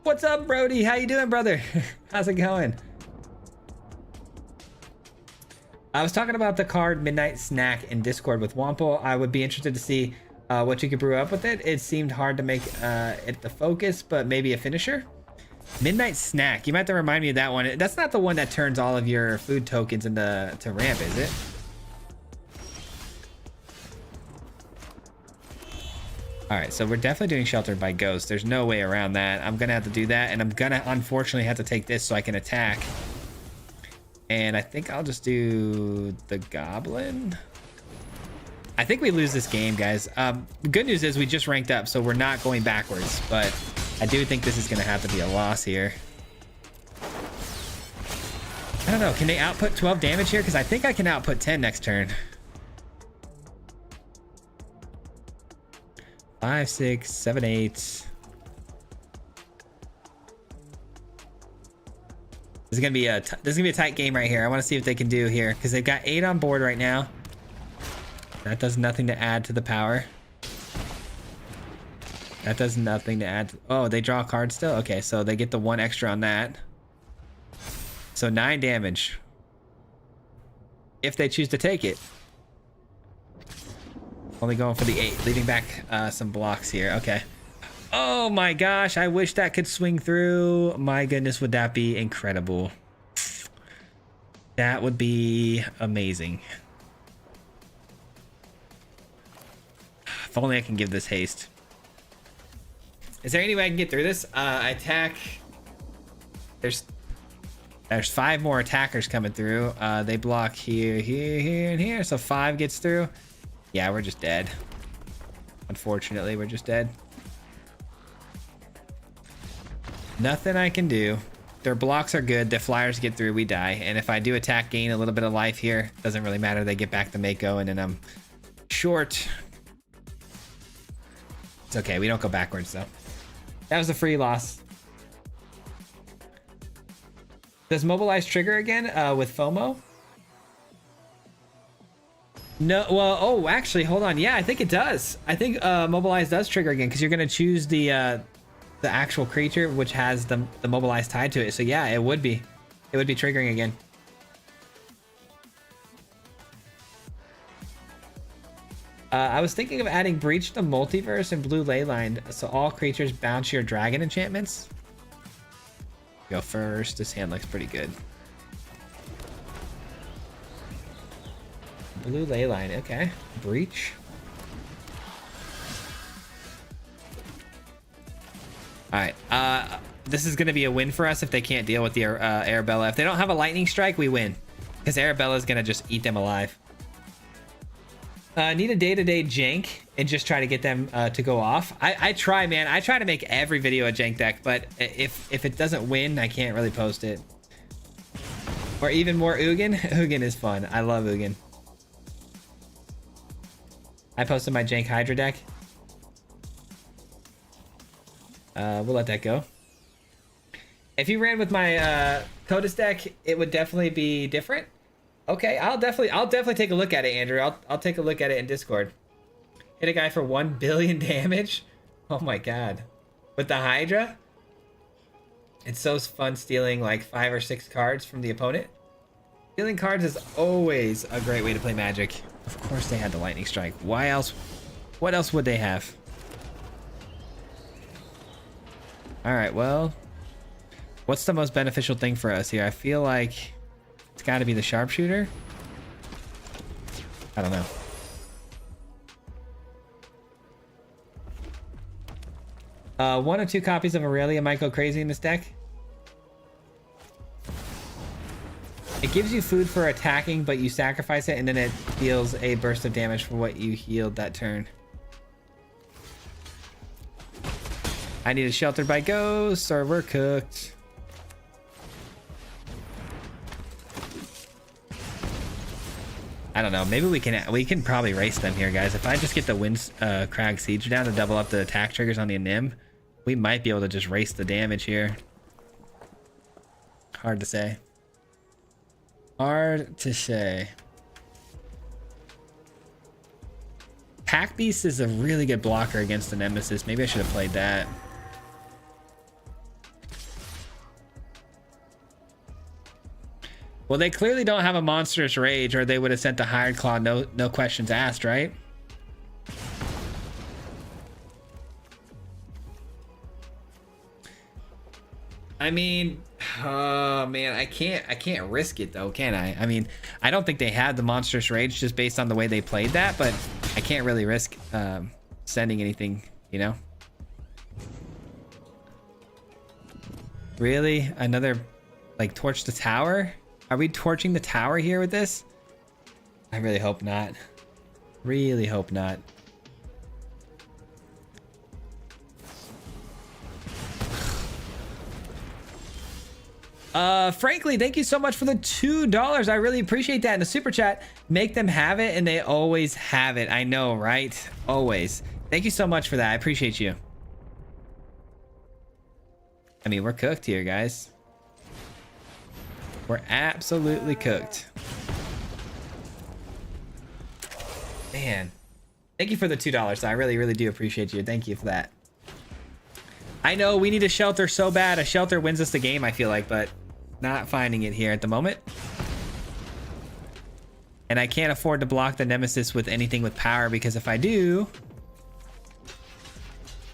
What's up, Brody? How you doing, brother? How's it going? I was talking about the card Midnight Snack in Discord with Wample. I would be interested to see what you could brew up with it. It seemed hard to make it the focus, but maybe a finisher. Midnight Snack. You might have to remind me of that one. That's not the one that turns all of your food tokens into ramp, is it? All right, so we're definitely doing Sheltered by Ghost. There's no way around that. I'm gonna have to do that, and I'm gonna unfortunately have to take this so I can attack. And I think I'll just do the Goblin. I think we lose this game, guys. The good news is we just ranked up, so we're not going backwards, but I do think this is gonna have to be a loss here. I don't know, can they output 12 damage here? Because I think I can output 10 next turn. 5, 6, 7, 8. This is gonna be a tight game right here. I want to see what they can do here because they've got 8 on board right now. That does nothing to add to the power. That does nothing to add. Oh, they draw a card still. Okay, so they get the 1 extra on that. So 9 damage if they choose to take it. Only going for the 8, leaving back some blocks here. Okay. Oh my gosh, I wish that could swing through. My goodness, would that be incredible? That would be amazing. If only I can give this haste. Is there any way I can get through this? Attack. There's 5 more attackers coming through. They block here, here, here, and here. So 5 gets through. Yeah, we're just dead. Unfortunately, we're just dead. Nothing I can do. Their blocks are good. The flyers get through, we die. And if I do attack, gain a little bit of life here, doesn't really matter. They get back the Mako, and then I'm short. It's okay. We don't go backwards, though. That was a free loss. Does Mobilize trigger again with FOMO? No, well, oh, actually, hold on. Yeah, I think it does. I think Mobilize does trigger again because you're going to choose the actual creature which has the Mobilize tied to it. So yeah, it would be triggering again. I was thinking of adding Breach the Multiverse and Blue Leyline so all creatures bounce your dragon enchantments. Go first. This hand looks pretty good. Blue Leyline, okay. Breach. All right. This is going to be a win for us if they can't deal with the Arabella. If they don't have a lightning strike, we win. Because Arabella is going to just eat them alive. Need a day-to-day jank and just try to get them to go off. I try, man. I try to make every video a jank deck, but if it doesn't win, I can't really post it. Or even more Ugin. Ugin is fun. I love Ugin. I posted my jank Hydra deck. We'll let that go. If you ran with my Codus deck, it would definitely be different. Okay, I'll definitely take a look at it, Andrew. I'll take a look at it in Discord. Hit a guy for 1 billion damage. Oh my god. With the Hydra? It's so fun stealing like 5 or 6 cards from the opponent. Stealing cards is always a great way to play Magic. Of course they had the lightning strike. Why else? What else would they have? Alright, well, what's the most beneficial thing for us here? I feel like it's got to be the sharpshooter. I don't know. One or two copies of Aurelia might go crazy in this deck. It gives you food for attacking, but you sacrifice it, and then it deals a burst of damage for what you healed that turn. I need a Sheltered by Ghosts, or we're cooked. I don't know. Maybe we can probably race them here, guys. If I just get the Crag Siege down to double up the attack triggers on the Nim, we might be able to just race the damage here. Hard to say. Hard to say. Pack Beast is a really good blocker against the Nemesis. Maybe I should have played that. Well, they clearly don't have a Monstrous Rage, or they would have sent the Hired Claw, no questions asked, right? I mean, oh man, I can't risk it though, can I? I mean, I don't think they had the Monstrous Rage just based on the way they played that, but I can't really risk sending anything, you know? Really? Another, like, torch the tower? Are we torching the tower here with this? I really hope not. Really hope not. Frankly, thank you so much for the $2. I really appreciate that in the super chat. Make them have it, and they always have it. I know, right? Always. Thank you so much for that. I appreciate you. I mean, we're cooked here, guys. We're absolutely cooked. Man. Thank you for the $2. I really, really do appreciate you. Thank you for that. I know we need a shelter so bad. A shelter wins us the game, I feel like, but not finding it here at the moment. And I can't afford to block the Nemesis with anything with power, because if I do,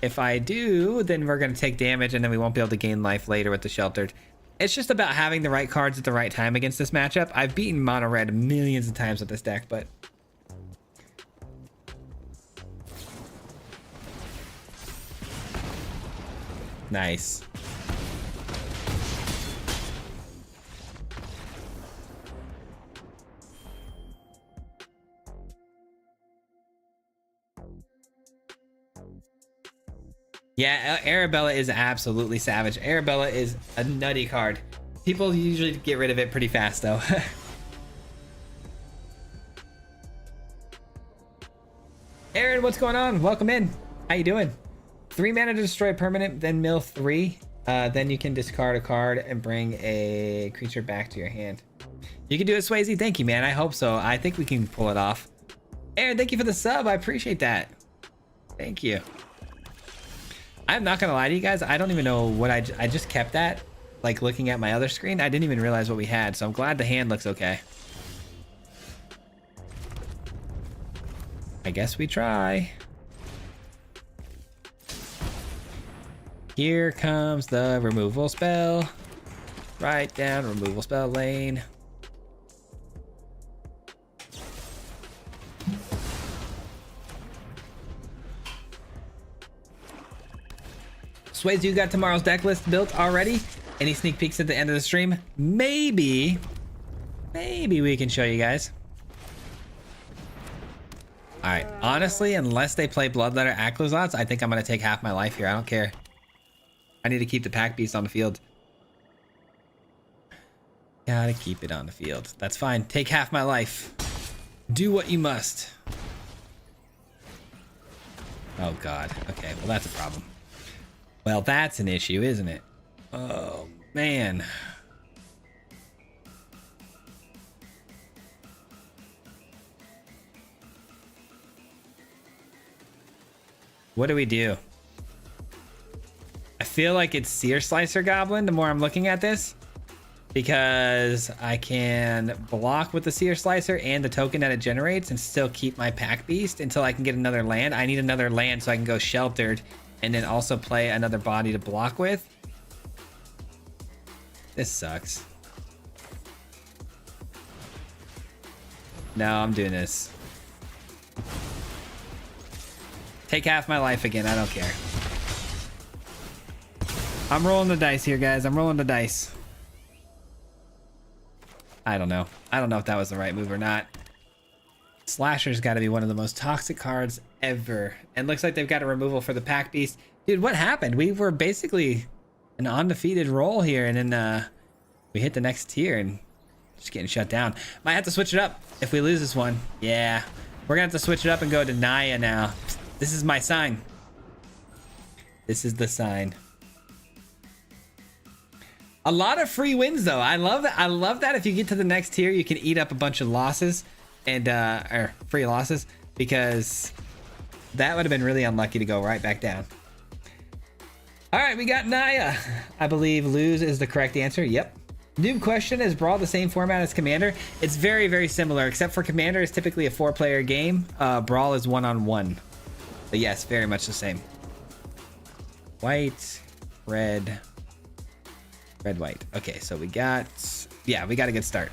then we're going to take damage, and then we won't be able to gain life later with the sheltered. It's just about having the right cards at the right time against this matchup. I've beaten mono red millions of times with this deck, but nice. Yeah, Arabella is absolutely savage. Arabella is a nutty card. People usually get rid of it pretty fast, though. Aaron, what's going on? Welcome in. How you doing? 3 mana to destroy permanent, then mill 3. Then you can discard a card and bring a creature back to your hand. You can do it, Swayze. Thank you, man. I hope so. I think we can pull it off. Aaron, thank you for the sub. I appreciate that. Thank you. I'm not gonna lie to you guys, I don't even know what I just kept that, like, looking at my other screen. I didn't even realize what we had, so I'm glad the hand looks okay. I guess we try. Here comes the removal spell. Right down removal spell lane. Swayze, you got tomorrow's deck list built already? Any sneak peeks at the end of the stream? Maybe we can show you guys. All right, honestly, unless they play Bloodletter Aclazlots, I think I'm gonna take half my life here. I don't care. I need to keep the pack beast on the field. Gotta keep it on the field. That's fine. Take half my life. Do what you must. Oh God. Okay, well that's a problem. Well, that's an issue, isn't it? Oh man. What do we do? I feel like it's Seer Slicer Goblin the more I'm looking at this, because I can block with the Seer Slicer and the token that it generates and still keep my pack beast until I can get another land. I need another land so I can go sheltered and then also play another body to block with. This sucks. No, I'm doing this. Take half my life again. I don't care. I'm rolling the dice here, guys. I'm rolling the dice. I don't know. I don't know if that was the right move or not. Slasher's got to be one of the most toxic cards ever. And looks like they've got a removal for the pack beast. Dude, what happened? We were basically an undefeated roll here, and then we hit the next tier and just getting shut down. Might have to switch it up if we lose this one. Yeah, we're gonna have to switch it up and go to Naya now. This is my sign. This is the sign. A lot of free wins though. I love that. I love that if you get to the next tier, you can eat up a bunch of losses and or free losses, because that would have been really unlucky to go right back down. All right, we got Naya. I believe lose is the correct answer. Yep. New question: is Brawl the same format as Commander? It's very, very similar, except for Commander is typically a 4-player game. Brawl is 1-on-1. But yes, very much the same. White, red, red, white. Okay, so we got, yeah, we got a good start.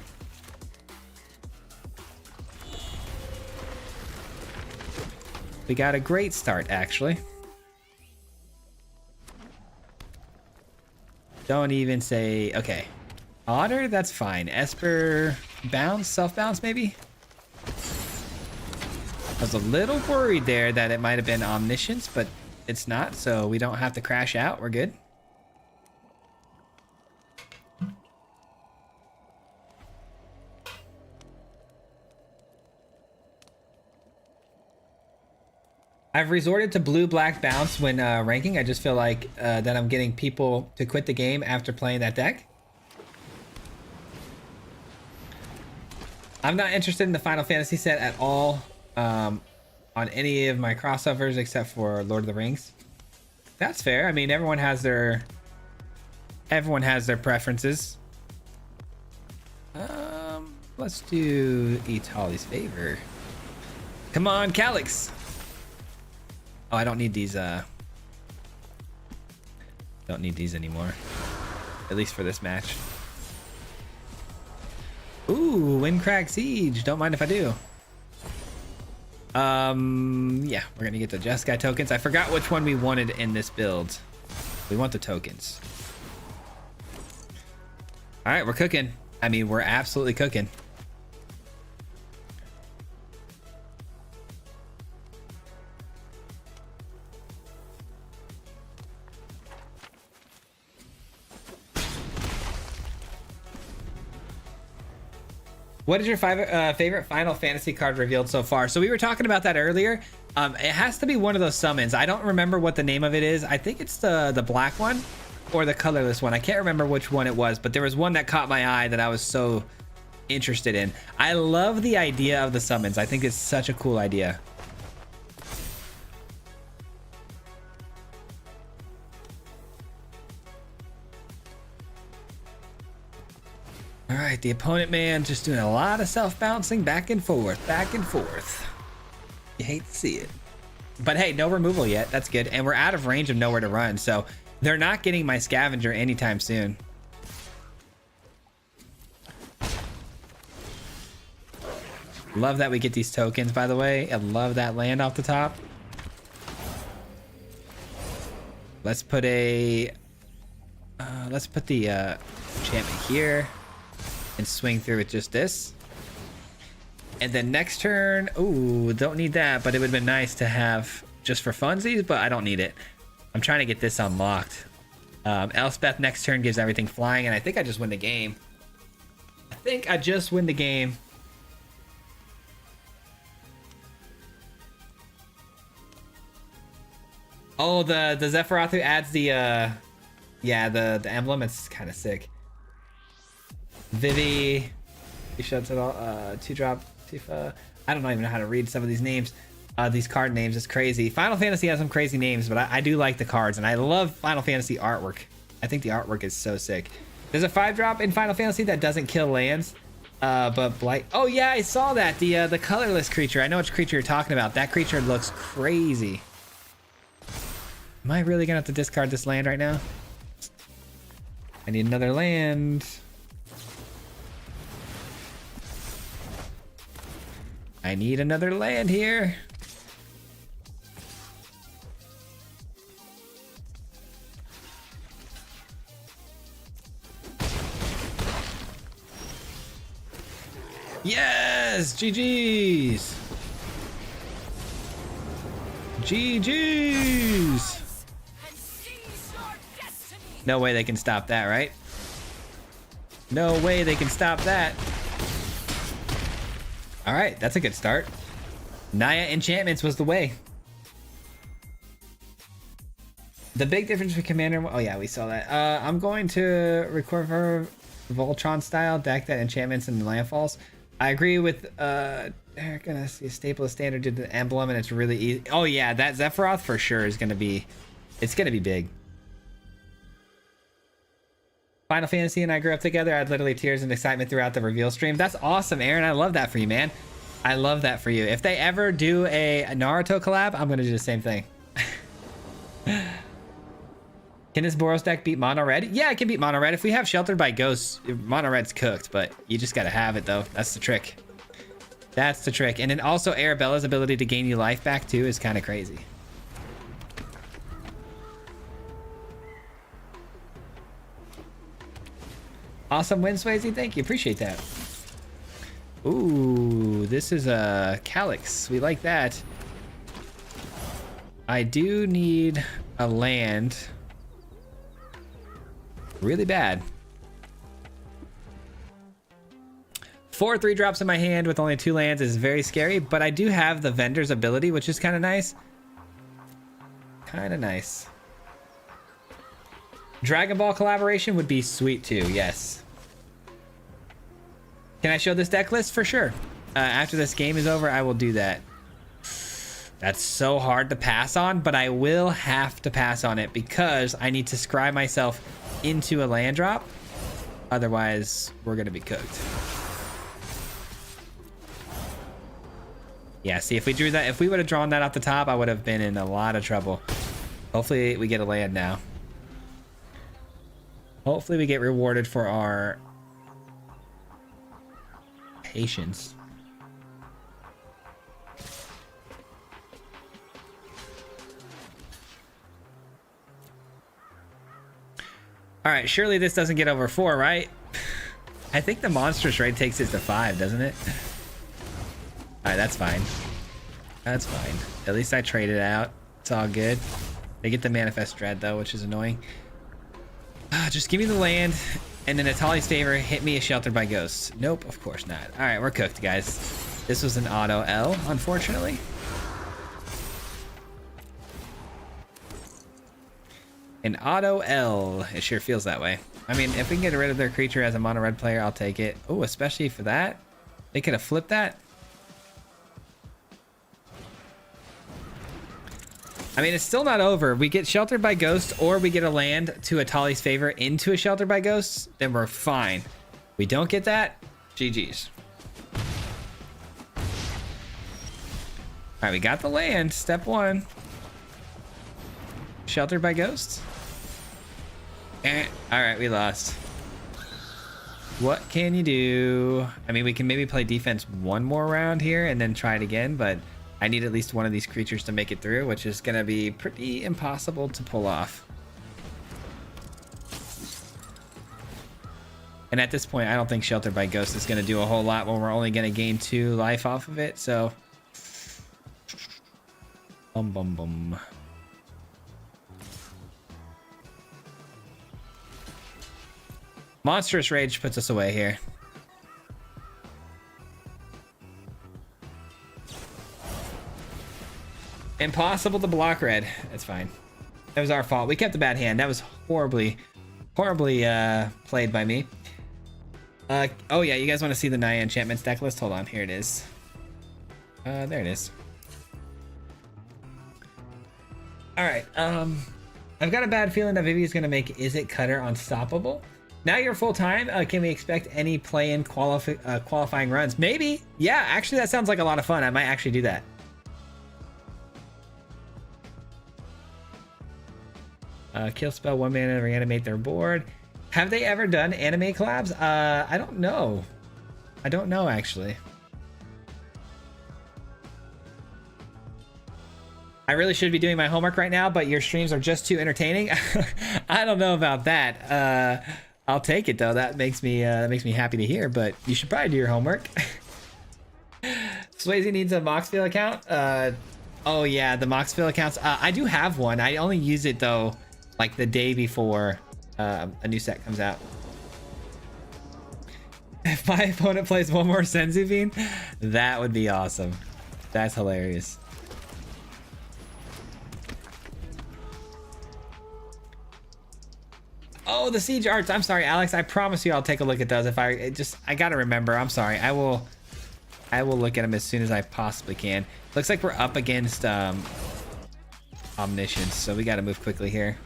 We got a great start, actually. Don't even say, okay. Otter, that's fine. Esper, bounce, self-bounce maybe? I was a little worried there that it might have been omniscience, but it's not, so we don't have to crash out. We're good. I've resorted to blue-black bounce when ranking. I just feel like that I'm getting people to quit the game after playing that deck. I'm not interested in the Final Fantasy set at all. On any of my crossovers except for Lord of the Rings. That's fair. I mean, everyone has their preferences. Let's do Etali's Favor. Come on, Calyx. Oh, I don't need these don't need these anymore, at least for this match. Ooh, Windcrag Siege. Don't mind if I do. Yeah, we're gonna get the Jeskai tokens. I forgot which one we wanted in this build. We want the tokens. All right, we're cooking. I mean, we're absolutely cooking. What is your favorite Final Fantasy card revealed so far? So we were talking about that earlier. It has to be one of those summons. I don't remember what the name of it is. I think it's the black one or the colorless one. I can't remember which one it was, but there was one that caught my eye that I was so interested in. I love the idea of the summons. I think it's such a cool idea. All right, the opponent man just doing a lot of self-bouncing back and forth, back and forth. You hate to see it. But hey, no removal yet. That's good. And we're out of range of nowhere to run, so they're not getting my scavenger anytime soon. Love that we get these tokens, by the way. I love that land off the top. Let's put a let's put the enchantment here and swing through with just this. And then next turn, ooh, don't need that, but it would have been nice to have just for funsies, but I don't need it. I'm trying to get this unlocked. Elspeth next turn gives everything flying, and I think I just win the game. I think I just win the game. Oh, the Zephyroth who adds the yeah, the emblem. It's kind of sick. Vivi, he shuts it all. 2-drop Tifa. I don't even know how to read some of these names. These card names. It's crazy. Final Fantasy has some crazy names, but I do like the cards, and I love Final Fantasy artwork. I think the artwork is so sick. There's a 5-drop in Final Fantasy that doesn't kill lands, but Blight. Oh yeah, I saw that. The colorless creature. I know which creature you're talking about. That creature looks crazy. Am I really gonna have to discard this land right now? I need another land. I need another land here. Yes! GG's! GG's! No way they can stop that, right? No way they can stop that. All right, that's a good start. Naya Enchantments was the way. The big difference with Commander... Oh yeah, we saw that. I'm going to record for Voltron style deck that enchantments and landfalls. I agree with Eric. Gonna see a staple of standard did the emblem, and it's really easy. Oh yeah, that Zephyroth for sure is gonna be... It's gonna be big. Final Fantasy and I grew up together. I had literally tears and excitement throughout the reveal stream. That's awesome, Aaron. I love that for you, man. I love that for you. If they ever do a Naruto collab, I'm gonna do the same thing. Can this Boros deck beat Mono Red? Yeah, it can beat Mono Red. If we have Sheltered by Ghosts, Mono Red's cooked, but you just gotta have it though. That's the trick. That's the trick. And then also Arabella's ability to gain you life back too is kind of crazy. Awesome win, Swayze. Thank you. Appreciate that. Ooh, this is a Calyx. We like that. I do need a land really bad. 4 3-drops in my hand with only 2 lands is very scary, but I do have the vendor's ability, which is kind of nice. Kind of nice. Dragon Ball collaboration would be sweet too, yes. Can I show this deck list? For sure. After this game is over, I will do that. That's so hard to pass on, but I will have to pass on it because I need to scry myself into a land drop. Otherwise, we're going to be cooked. Yeah, see, if we drew that, if we would have drawn that off the top, I would have been in a lot of trouble. Hopefully, we get a land now. Hopefully we get rewarded for our patience. All right, surely this doesn't get over 4, right? I think the monstrous raid takes it to 5, doesn't it? All right, that's fine. That's fine. At least I traded out. It's all good. They get the Manifest Dread though, which is annoying. Just give me the land, and then Atali's favor, hit me a Sheltered by Ghosts. Nope, of course not. All right, we're cooked, guys. This was an auto L, unfortunately. An auto L. It sure feels that way. I mean, if we can get rid of their creature as a mono red player, I'll take it. Oh, especially for that. They could have flipped that. I mean, it's still not over. We get Sheltered by Ghosts or we get a land to Atali's favor into a Sheltered by Ghosts, then we're fine. We don't get that, GG's. All right, we got the land, step 1. Sheltered by Ghosts. All right, we lost. What can you do? I mean, we can maybe play defense one more round here and then try it again, but I need at least one of these creatures to make it through, which is going to be pretty impossible to pull off. And at this point, I don't think Shelter by Ghost is going to do a whole lot when we're only going to gain 2 life off of it. So, bum bum bum. Monstrous Rage puts us away here. Impossible to block red. That's fine. That was our fault. We kept a bad hand. That was horribly played by me. Oh yeah, you guys want to see the Naya enchantments deck list? Hold on, here it is. There it is. All right. I've got a bad feeling that Vivi's gonna make Is It Cutter unstoppable. Now you're full time. Can we expect any play-in qualifying runs? Maybe. Yeah, actually, that sounds like a lot of fun. I might actually do that. Kill spell 1 mana, reanimate their board. Have they ever done anime collabs? I don't know. I don't know actually. I really should be doing my homework right now, but your streams are just too entertaining. I don't know about that. I'll take it though. That makes me happy to hear. But you should probably do your homework. Swayze needs a Moxville account. Oh yeah, the Moxville accounts. I do have one. I only use it though, like the day before a new set comes out. If my opponent plays one more Senzu Bean, that would be awesome. That's hilarious. Oh, the siege arts. I'm sorry, Alex. I promise you I'll take a look at those. If I gotta remember. I'm sorry. I will look at them as soon as I possibly can. Looks like we're up against Omniscience, so we gotta move quickly here.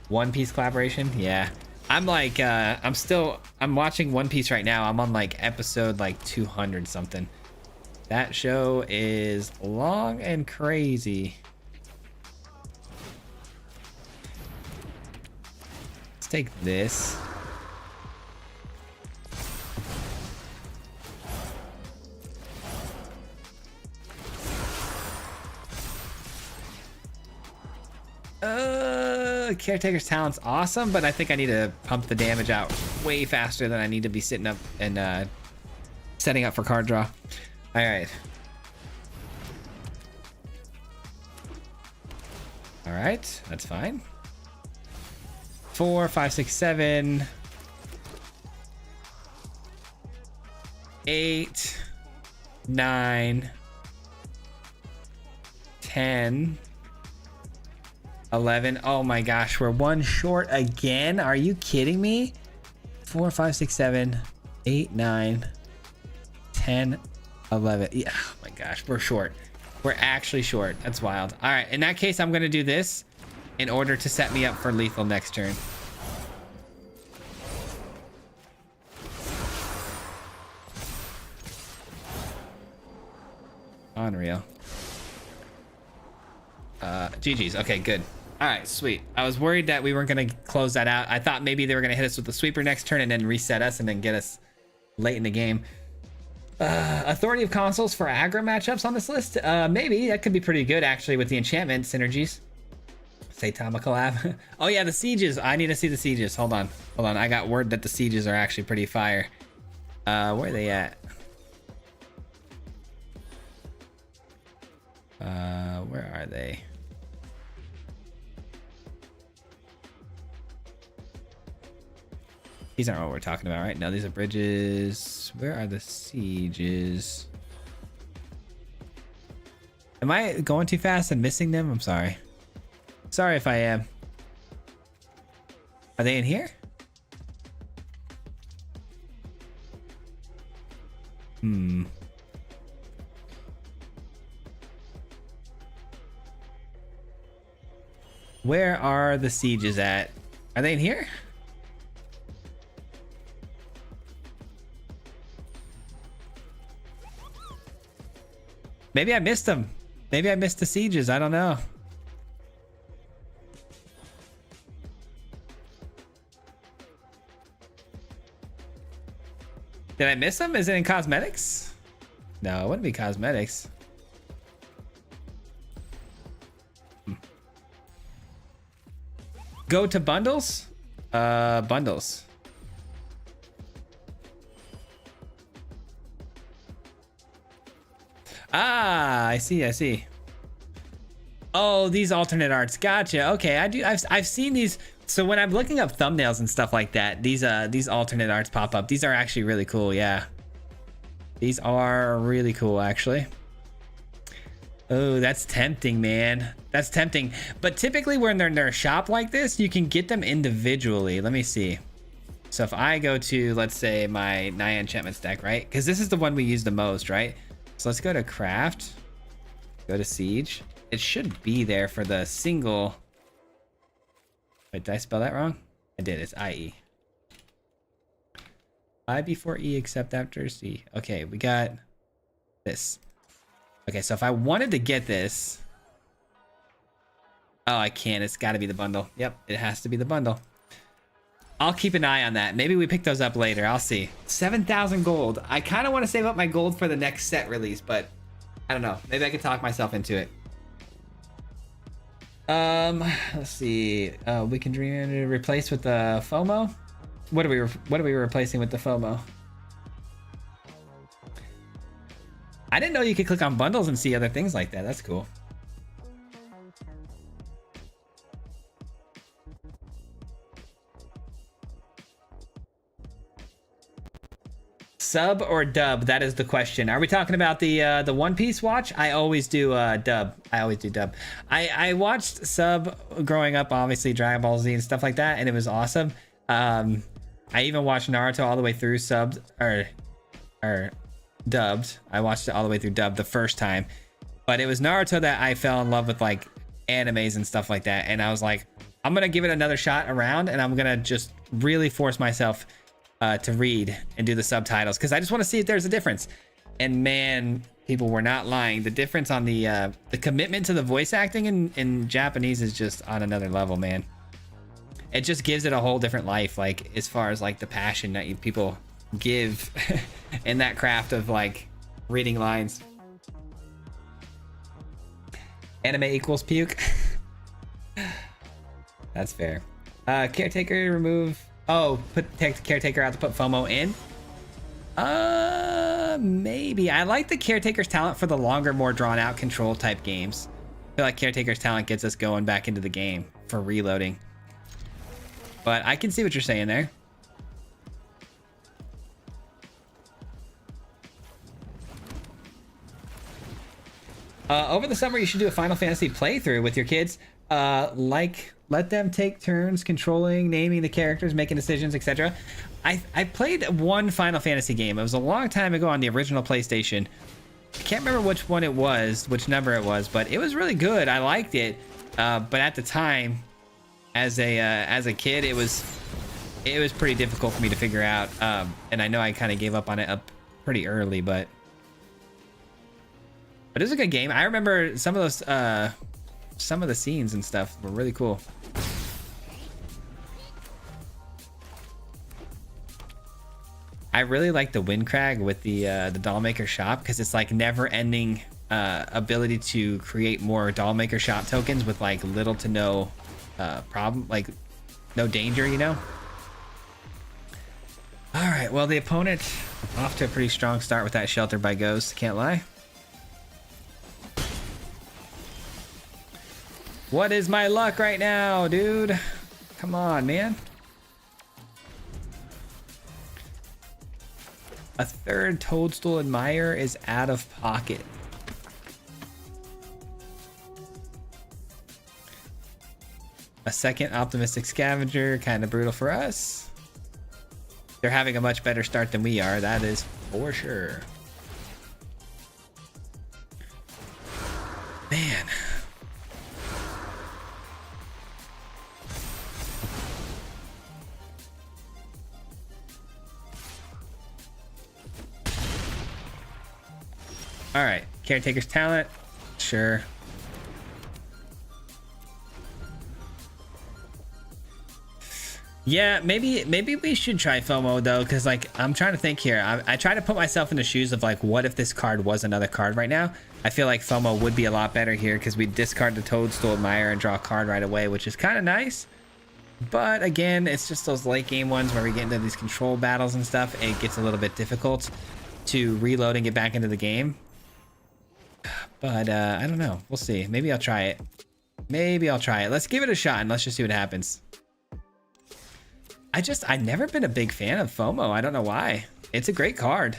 One Piece collaboration, yeah. I'm like, I'm watching One Piece right now. I'm on like episode like 200 something. That show is long and crazy. Let's take this. Caretaker's talent's awesome, but I think I need to pump the damage out way faster than I need to be sitting up and setting up for card draw. All right. All right, that's fine. 4, 5, 6, 7, 8, 9, 10, 11. Oh my gosh, we're one short again. Are you kidding me? 4, 5, 6, 7, 8, 9, 10, 11. Yeah, oh my gosh, we're short. We're actually short. That's wild. All right, in that case, I'm gonna do this in order to set me up for lethal next turn. Unreal. GG's. Okay, good. All right, sweet. I was worried that we weren't going to close that out. I thought maybe they were going to hit us with the sweeper next turn and then reset us and then get us late in the game. Authority of Consoles for aggro matchups on this list? Maybe. That could be pretty good, actually, with the enchantment synergies. Saitama collab. Oh, yeah, the sieges. I need to see the sieges. Hold on. Hold on. I got word that the sieges are actually pretty fire. Where are they at? Where are they? These aren't what we're talking about, right? No, these are bridges. Where are the sieges? Am I going too fast and missing them? I'm sorry. Sorry if I am. Are they in here? Where are the sieges at? Are they in here? Maybe I missed them. Maybe I missed the sieges. I don't know. Did I miss them? Is it in cosmetics? No, it wouldn't be cosmetics. Go to bundles. Bundles. Ah, I see. I see. Oh, these alternate arts. Gotcha. Okay, I've seen these. So when I'm looking up thumbnails and stuff like that, these alternate arts pop up. These are actually really cool. Yeah. These are really cool, actually. Oh, that's tempting, man. That's tempting. But typically when they're in their shop like this, you can get them individually. Let me see. So if I go to, let's say, my Naya enchantments deck, right? Because this is the one we use the most, right? So let's go to craft. Go to siege. It should be there for the single. Wait, did I spell that wrong? I did. It's IE. I before E except after C. Okay, we got this. Okay, so if I wanted to get this. Oh, I can't. It's got to be the bundle. Yep, it has to be the bundle. I'll keep an eye on that. Maybe we pick those up later. I'll see. 7,000 gold. I kind of want to save up my gold for the next set release, but I don't know. Maybe I can talk myself into it. Let's see. We can replace with the FOMO. What are we replacing with the FOMO? I didn't know you could click on bundles and see other things like that. That's cool. Sub or dub? That is the question. Are we talking about the One Piece watch? I always do dub. I always do dub. I watched sub growing up, obviously Dragon Ball Z and stuff like that, and it was awesome. I even watched Naruto all the way through subbed or dubbed. I watched it all the way through dubbed the first time, but it was Naruto that I fell in love with, like animes and stuff like that. And I was like, I'm gonna give it another shot around, and I'm gonna just really force myself to read and do the subtitles because I just want to see if there's a difference. And man, people were not lying. The difference on the commitment to the voice acting in Japanese is just on another level, man. It just gives it a whole different life, like as far as like the passion that people give in that craft of like reading lines. Anime equals puke. That's fair. Caretaker remove. Oh, take the caretaker out to put FOMO in. Maybe. I like the caretaker's talent for the longer, more drawn out control type games. I feel like caretaker's talent gets us going back into the game for reloading. But I can see what you're saying there. Over the summer, you should do a Final Fantasy playthrough with your kids. Let them take turns controlling, naming the characters, making decisions, etc. I played one Final Fantasy game. It was a long time ago on the original PlayStation. I can't remember which one it was, which number it was, but it was really good. I liked it. But at the time, as a kid, it was pretty difficult for me to figure out. And I know I kind of gave up on it pretty early, but it was a good game. I remember some of those some of the scenes and stuff were really cool. I really like the Windcrag with the Dollmaker shop because it's like never-ending ability to create more Dollmaker shop tokens with like little to no problem, like no danger, you know. All right, well, the opponent off to a pretty strong start with that Shelter by Ghost, can't lie. What is my luck right now, dude? Come on, man. A third Toadstool Admirer is out of pocket. A second Optimistic Scavenger, kind of brutal for us. They're having a much better start than we are, that is for sure. Man. All right, Caretaker's talent, sure. Yeah, maybe we should try FOMO though, because like I'm trying to think here. I try to put myself in the shoes of like, what if this card was another card right now? I feel like FOMO would be a lot better here because we discard the Toadstool Admirer and draw a card right away, which is kind of nice. But again, it's just those late game ones where we get into these control battles and stuff. It gets a little bit difficult to reload and get back into the game. But I don't know. We'll see. Maybe I'll try it. Maybe I'll try it. Let's give it a shot and let's just see what happens. I've never been a big fan of FOMO. I don't know why. It's a great card.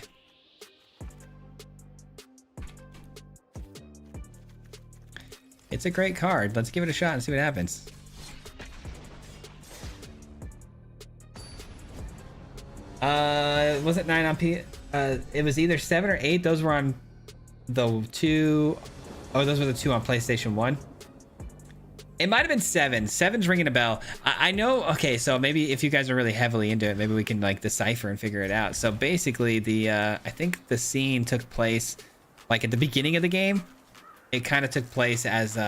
It's a great card. Let's give it a shot and see what happens. Was it 9 on P? It was either 7 or 8. Those were on the 2. Oh, those were the 2 on PlayStation 1. It might have been 7. 7's ringing a bell. I know. Okay, so maybe if you guys are really heavily into it, maybe we can like decipher and figure it out. So basically, I think the scene took place like at the beginning of the game. It kind of took place as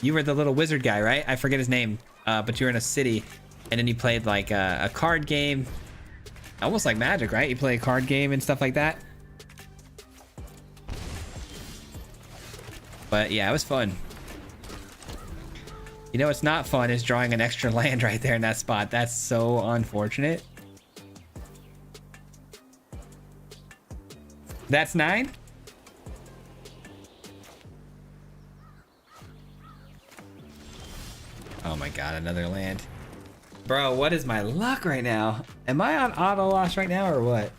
you were the little wizard guy, right? I forget his name, but you were in a city, and then you played like a card game, almost like Magic, right? You play a card game and stuff like that. But yeah, it was fun. You know what's not fun is drawing an extra land right there in that spot. That's so unfortunate. That's 9? Oh my god, another land. Bro, what is my luck right now? Am I on auto loss right now or what?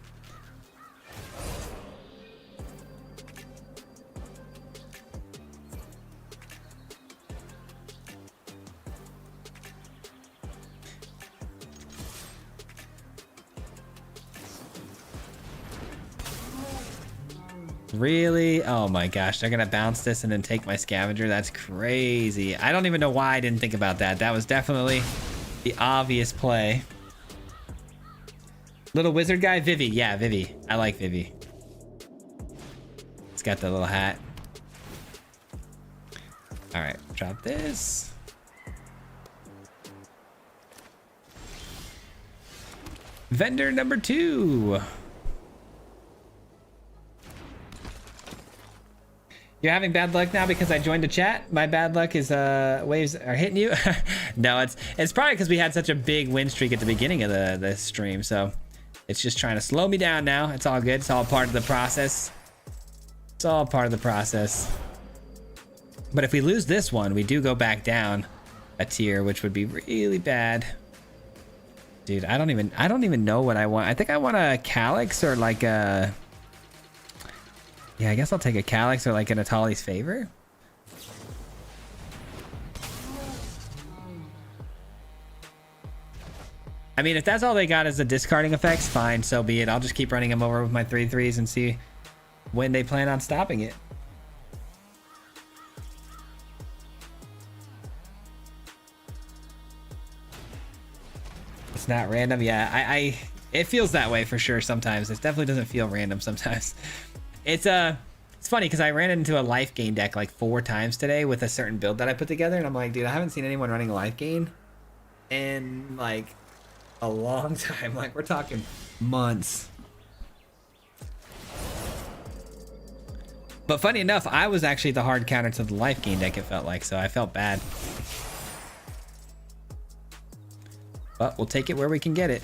Really? Oh my gosh, they're gonna bounce this and then take my scavenger. That's crazy. I don't even know why I didn't think about that. That was definitely the obvious play. Little wizard guy, Vivi. Yeah, Vivi. I like Vivi. It's got the little hat. All right, drop this. Vendor number 2. You're having bad luck now because I joined the chat? My bad luck is waves are hitting you? No, it's probably because we had such a big win streak at the beginning of the stream, so it's just trying to slow me down now. It's all good. It's all part of the process. It's all part of the process. But if we lose this one, we do go back down a tier, which would be really bad. Dude, I don't even know what I want. I think I want a Calyx or like a... Yeah, I guess I'll take a Calyx or like an Atali's Favor. I mean, if that's all they got is the discarding effects, fine, so be it. I'll just keep running them over with my 3/3s and see when they plan on stopping it. It's not random. Yeah, it feels that way for sure sometimes. It definitely doesn't feel random sometimes. It's funny because I ran into a life gain deck like 4 times today with a certain build that I put together, and I'm like, dude, I haven't seen anyone running a life gain in like a long time. Like, we're talking months. But funny enough, I was actually the hard counter to the life gain deck, it felt like, so I felt bad. But we'll take it where we can get it.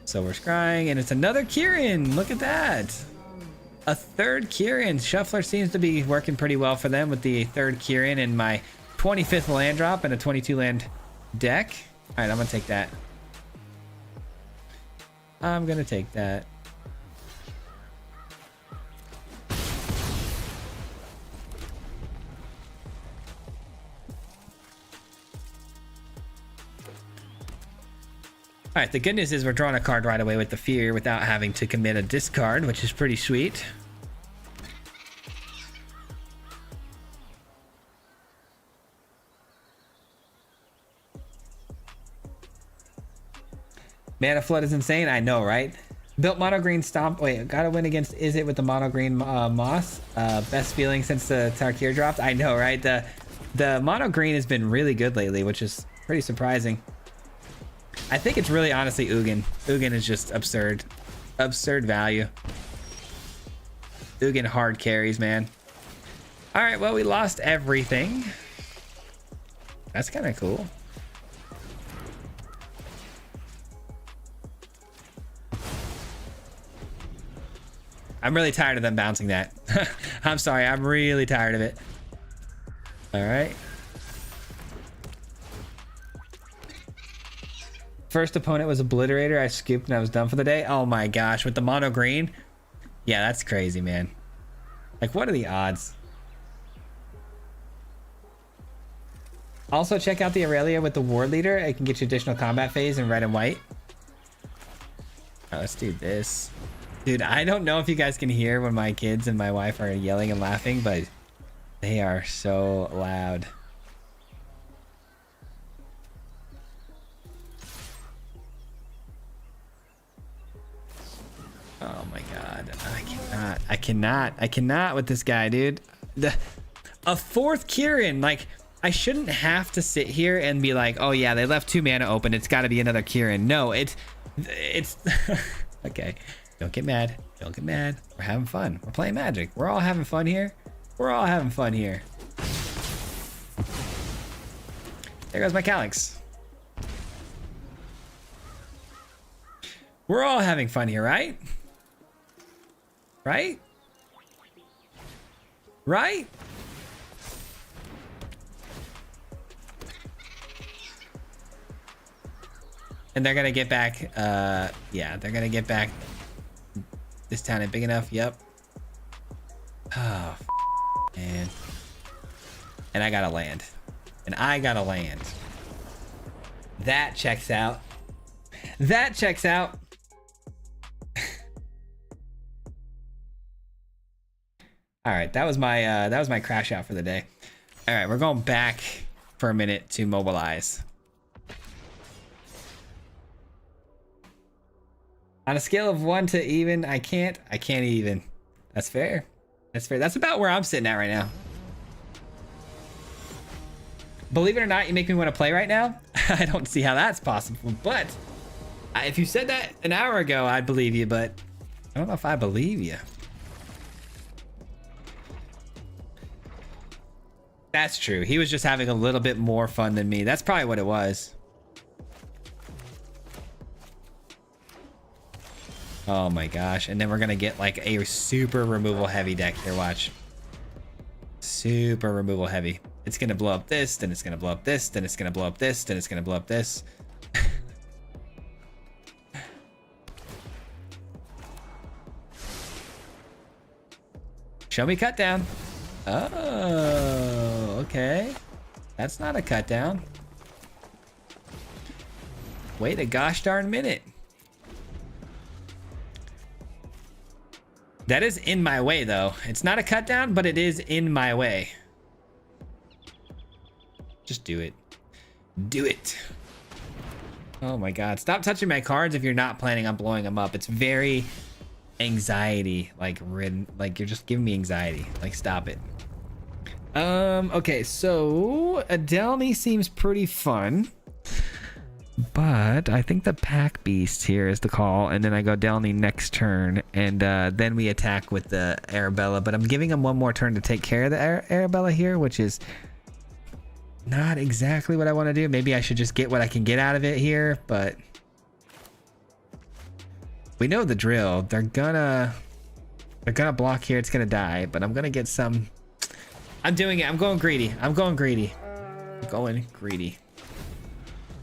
So we're scrying, and it's another Kieran. Look at that. A third Kieran. Shuffler seems to be working pretty well for them with the third Kieran and my 25th land drop and a 22 land deck. All right, I'm going to take that. I'm going to take that. All right, the good news is we're drawing a card right away with the fear without having to commit a discard, which is pretty sweet. Mana Flood is insane. I know, right? Built mono green stomp. Wait, gotta win against Is It with the mono green moss. Best feeling since the Tarkir dropped. I know, right? The mono green has been really good lately, which is pretty surprising. I think it's really honestly Ugin. Ugin is just absurd. Absurd value. Ugin hard carries, man. All right, well, we lost everything. That's kind of cool. I'm really tired of them bouncing that. I'm sorry, I'm really tired of it. All right. First opponent was Obliterator. I scooped and I was done for the day. Oh my gosh, with the mono green? Yeah, that's crazy, man. Like, what are the odds? Also, check out the Aurelia with the Ward Leader. It can get you additional combat phase in red and white. All right, let's do this. Dude, I don't know if you guys can hear when my kids and my wife are yelling and laughing, but they are so loud. Oh my god, I cannot with this guy, dude. A fourth Kieran, like, I shouldn't have to sit here and be like, oh yeah, they left 2 mana open, it's got to be another Kieran. No, it's okay. Don't get mad. Don't get mad. We're having fun. We're playing Magic. We're all having fun here. We're all having fun here. There goes my Calyx. We're all having fun here, right? Right? Right? And they're gonna get back, yeah, they're gonna get back. This town ain't big enough, yep. Oh, man. And I gotta land. And I gotta land. That checks out. That checks out. All right, that was my crash out for the day. All right, we're going back for a minute to mobilize. On a scale of 1 to even, I can't even. That's fair. That's fair. That's about where I'm sitting at right now. Believe it or not, you make me want to play right now. I don't see how that's possible, but if you said that an hour ago, I'd believe you, but I don't know if I believe you. That's true. He was just having a little bit more fun than me. That's probably what it was. Oh my gosh. And then we're going to get like a super removal heavy deck here. Watch. Super removal heavy. It's going to blow up this, then it's going to blow up this, then it's going to blow up this, then it's going to blow up this. Show me cut down. Oh, okay. That's not a cut down. Wait a gosh darn minute. That is in my way, though. It's not a cut down, but it is in my way. Just do it. Do it. Oh my god. Stop touching my cards if you're not planning on blowing them up. It's very anxiety, like ridden. Like, you're just giving me anxiety. Like, stop it. Okay, so Adelny seems pretty fun. But I think the Pack Beast here is the call, and then I go Delny next turn, and then we attack with the Arabella. But I'm giving him one more turn to take care of the Arabella here, which is not exactly what I want to do. Maybe I should just get what I can get out of it here, but we know the drill. They're gonna block here. It's gonna die, but I'm gonna get some. I'm doing it. I'm going greedy. I'm going greedy. I'm going greedy.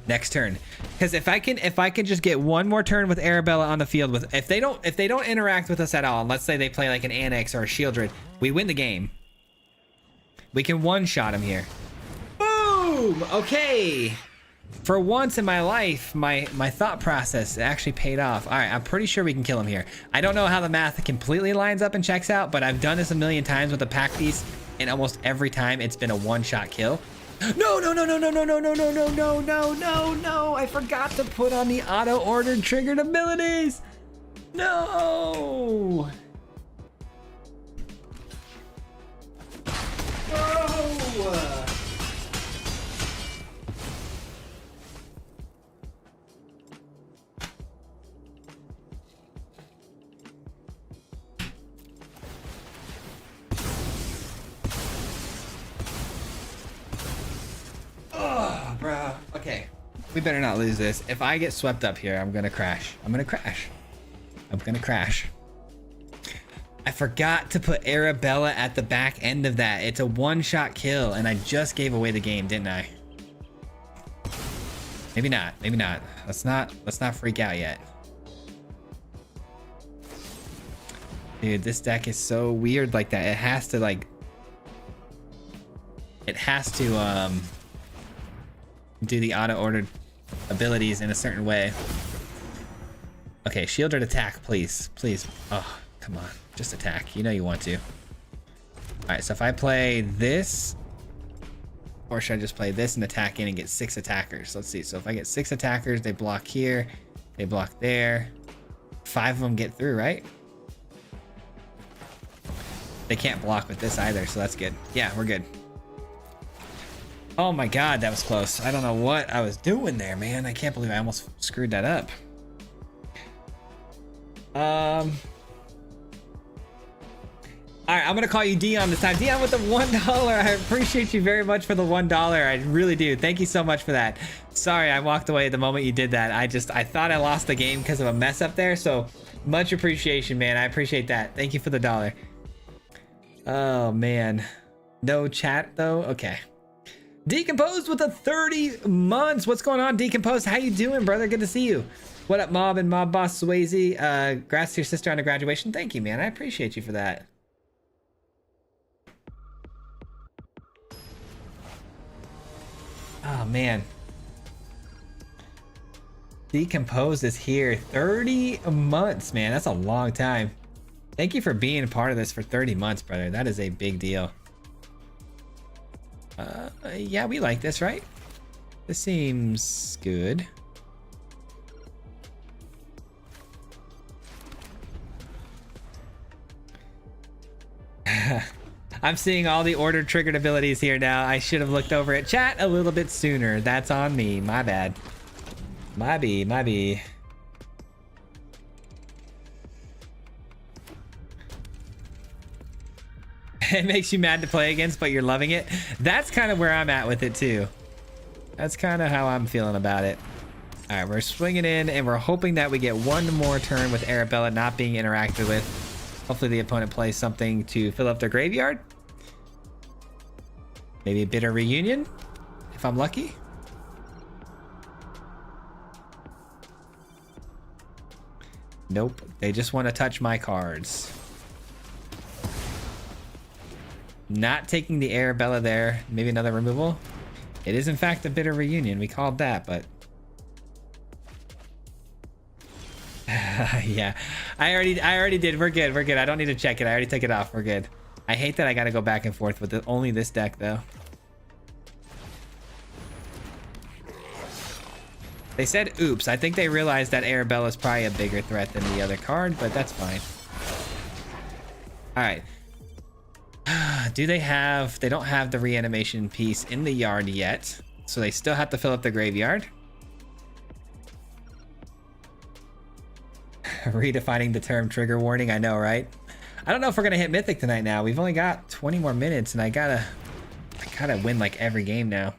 Next turn, because if I can just get one more turn with Arabella on the field, with if they don't interact with us at all, and let's say they play like an Annex or a Shieldred, we win the game. We can one-shot him here. Boom. Okay. For once in my life, my thought process actually paid off. All right, I'm pretty sure we can kill him here. I don't know how the math completely lines up and checks out, but I've done this a million times with the Pack Beast, and almost every time it's been a one-shot kill. No, no, no, no, no, no, no, no, no, no, no, no, no, no. I forgot to put on the auto-ordered triggered abilities. No. Oh. Okay, we better not lose this. If I get swept up here, I'm gonna crash. I'm gonna crash. I'm gonna crash. I forgot to put Arabella at the back end of that. It's a one-shot kill, and I just gave away the game, didn't I? Maybe not. Maybe not. Let's not freak out yet. Dude, this deck is so weird like that. It has to like. It has to do the auto-ordered abilities in a certain way. Okay, shielded attack, please. Please. Oh, come on. Just attack. You know you want to. Alright, so if I play this, or should I just play this and attack in and get 6 attackers? Let's see. So if I get 6 attackers, they block here, they block there. 5 of them get through, right? They can't block with this either, so that's good. Yeah, we're good. Oh my god, that was close. I don't know what I was doing there, man. I can't believe I almost screwed that up. All right, I'm gonna call you Dion this time. Dion with the $1. I appreciate you very much for the $1. I really do. Thank you so much for that. Sorry, I walked away the moment you did that. I thought I lost the game because of a mess up there. So much appreciation, man. I appreciate that. Thank you for the $1. Oh man, no chat though. Okay. Decomposed with the 30 months. What's going on, Decomposed? How you doing, brother? Good to see you. What up, Mob and Mob Boss Swayze? Congrats to your sister on her graduation. Thank you, man. I appreciate you for that. Oh, man. Decomposed is here. 30 months, man. That's a long time. Thank you for being a part of this for 30 months, brother. That is a big deal. Yeah, we like this, right? This seems good. I'm seeing all the order triggered abilities here now. I should have looked over at chat a little bit sooner. That's on me. My bad. My B. It makes you mad to play against, but you're loving it. That's kind of where I'm at with it too. That's kind of how I'm feeling about it. All right, we're swinging in and we're hoping that we get one more turn with Arabella not being interacted with. Hopefully the opponent plays something to fill up their graveyard. Maybe a bitter reunion, if I'm lucky. Nope, they just want to touch my cards. Not taking the Arabella there. Maybe another removal. It is in fact a bitter reunion. We called that, but yeah, I already did. We're good. I don't need to check it. I already took it off. We're good. I hate that I got to go back and forth with only this deck though. They said oops. I think they realized that Arabella is probably a bigger threat than the other card, but that's fine. All right. Do they have... They don't have the reanimation piece in the yard yet, so they still have to fill up the graveyard. Redefining the term trigger warning. I know, right? I don't know if we're gonna hit Mythic tonight now. We've only got 20 more minutes and I gotta win like every game now.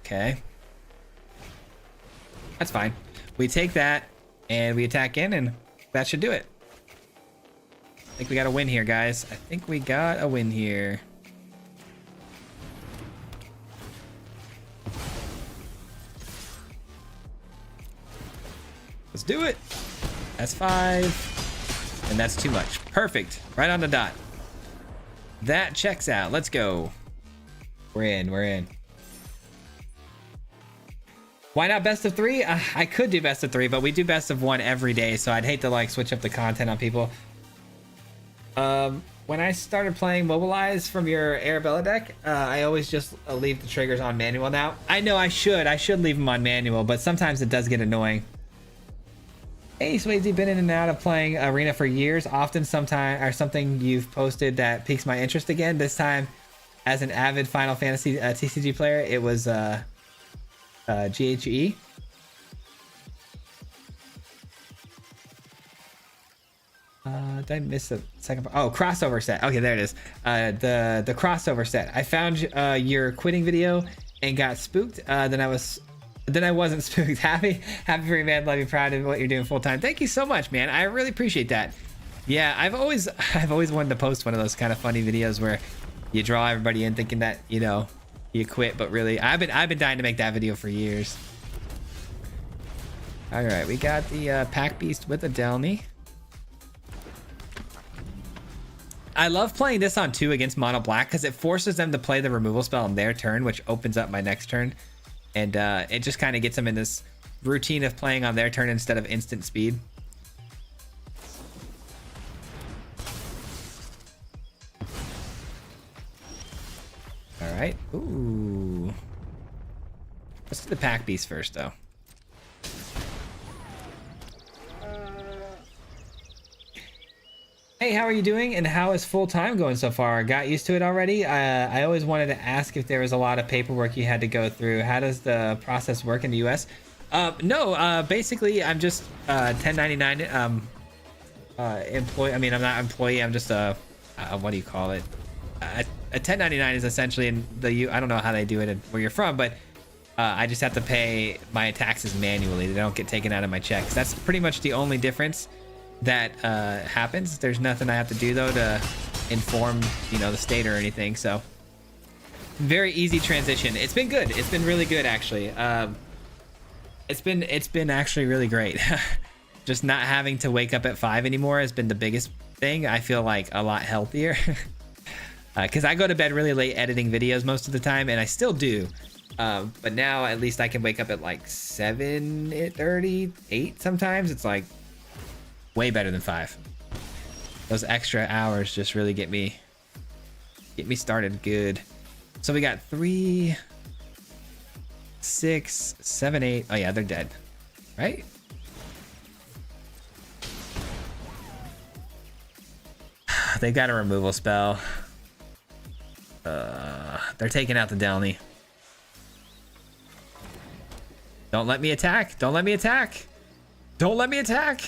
Okay. That's fine. We take that and we attack in and that should do it. I think we got a win here, guys. I think we got a win here. Let's do it. That's 5. And that's too much. Perfect. Right on the dot. That checks out. Let's go. We're in. Why not best of 3? I could do best of 3, but we do best of 1 every day, so I'd hate to like switch up the content on people. When I started playing Mobilize from your Arabella deck, I always just leave the triggers on manual now. I know I should leave them on manual, but sometimes it does get annoying. Hey, Swayze, been in and out of playing Arena for years. Often sometime or something you've posted that piques my interest again. This time, as an avid Final Fantasy TCG player, it was GHE. Did I miss a second? Oh, crossover set. Okay, there it is. The crossover set. I found your quitting video and got spooked. Then I wasn't spooked. Happy for you, man. Love you. Proud of what you're doing full time. Thank you so much, man. I really appreciate that. Yeah, I've always wanted to post one of those kind of funny videos where you draw everybody in thinking that, you know, you quit, but really I've been dying to make that video for years. All right, we got the pack beast with a Delny. I love playing this on 2 against mono black because it forces them to play the removal spell on their turn, which opens up my next turn. And it just kind of gets them in this routine of playing on their turn instead of instant speed. All right. Ooh. Let's do the pack beast first, though. Hey, how are you doing? And how is full time going so far? Got used to it already? I always wanted to ask if there was a lot of paperwork you had to go through. How does the process work in the US? No, basically I'm just 1099 employee. I mean, I'm not an employee. I'm just a what do you call it? A 1099 is essentially in the I don't know how they do it where you're from, but I just have to pay my taxes manually. They don't get taken out of my checks. That's pretty much the only difference that happens. There's nothing I have to do though to inform, you know, the state or anything. So very easy transition. It's been good. It's been really good actually. It's been actually really great. Just not having to wake up at 5 anymore has been the biggest thing. I feel like a lot healthier because I go to bed really late editing videos most of the time, and I still do. But now at least I can wake up at like 7:30, 8 sometimes. It's like way better than 5. Those extra hours just really get me started good. So we got 3, 6, 7, 8. Oh yeah, they're dead, right? They got a removal spell. They're taking out the Delny. Don't let me attack. Don't let me attack. Don't let me attack.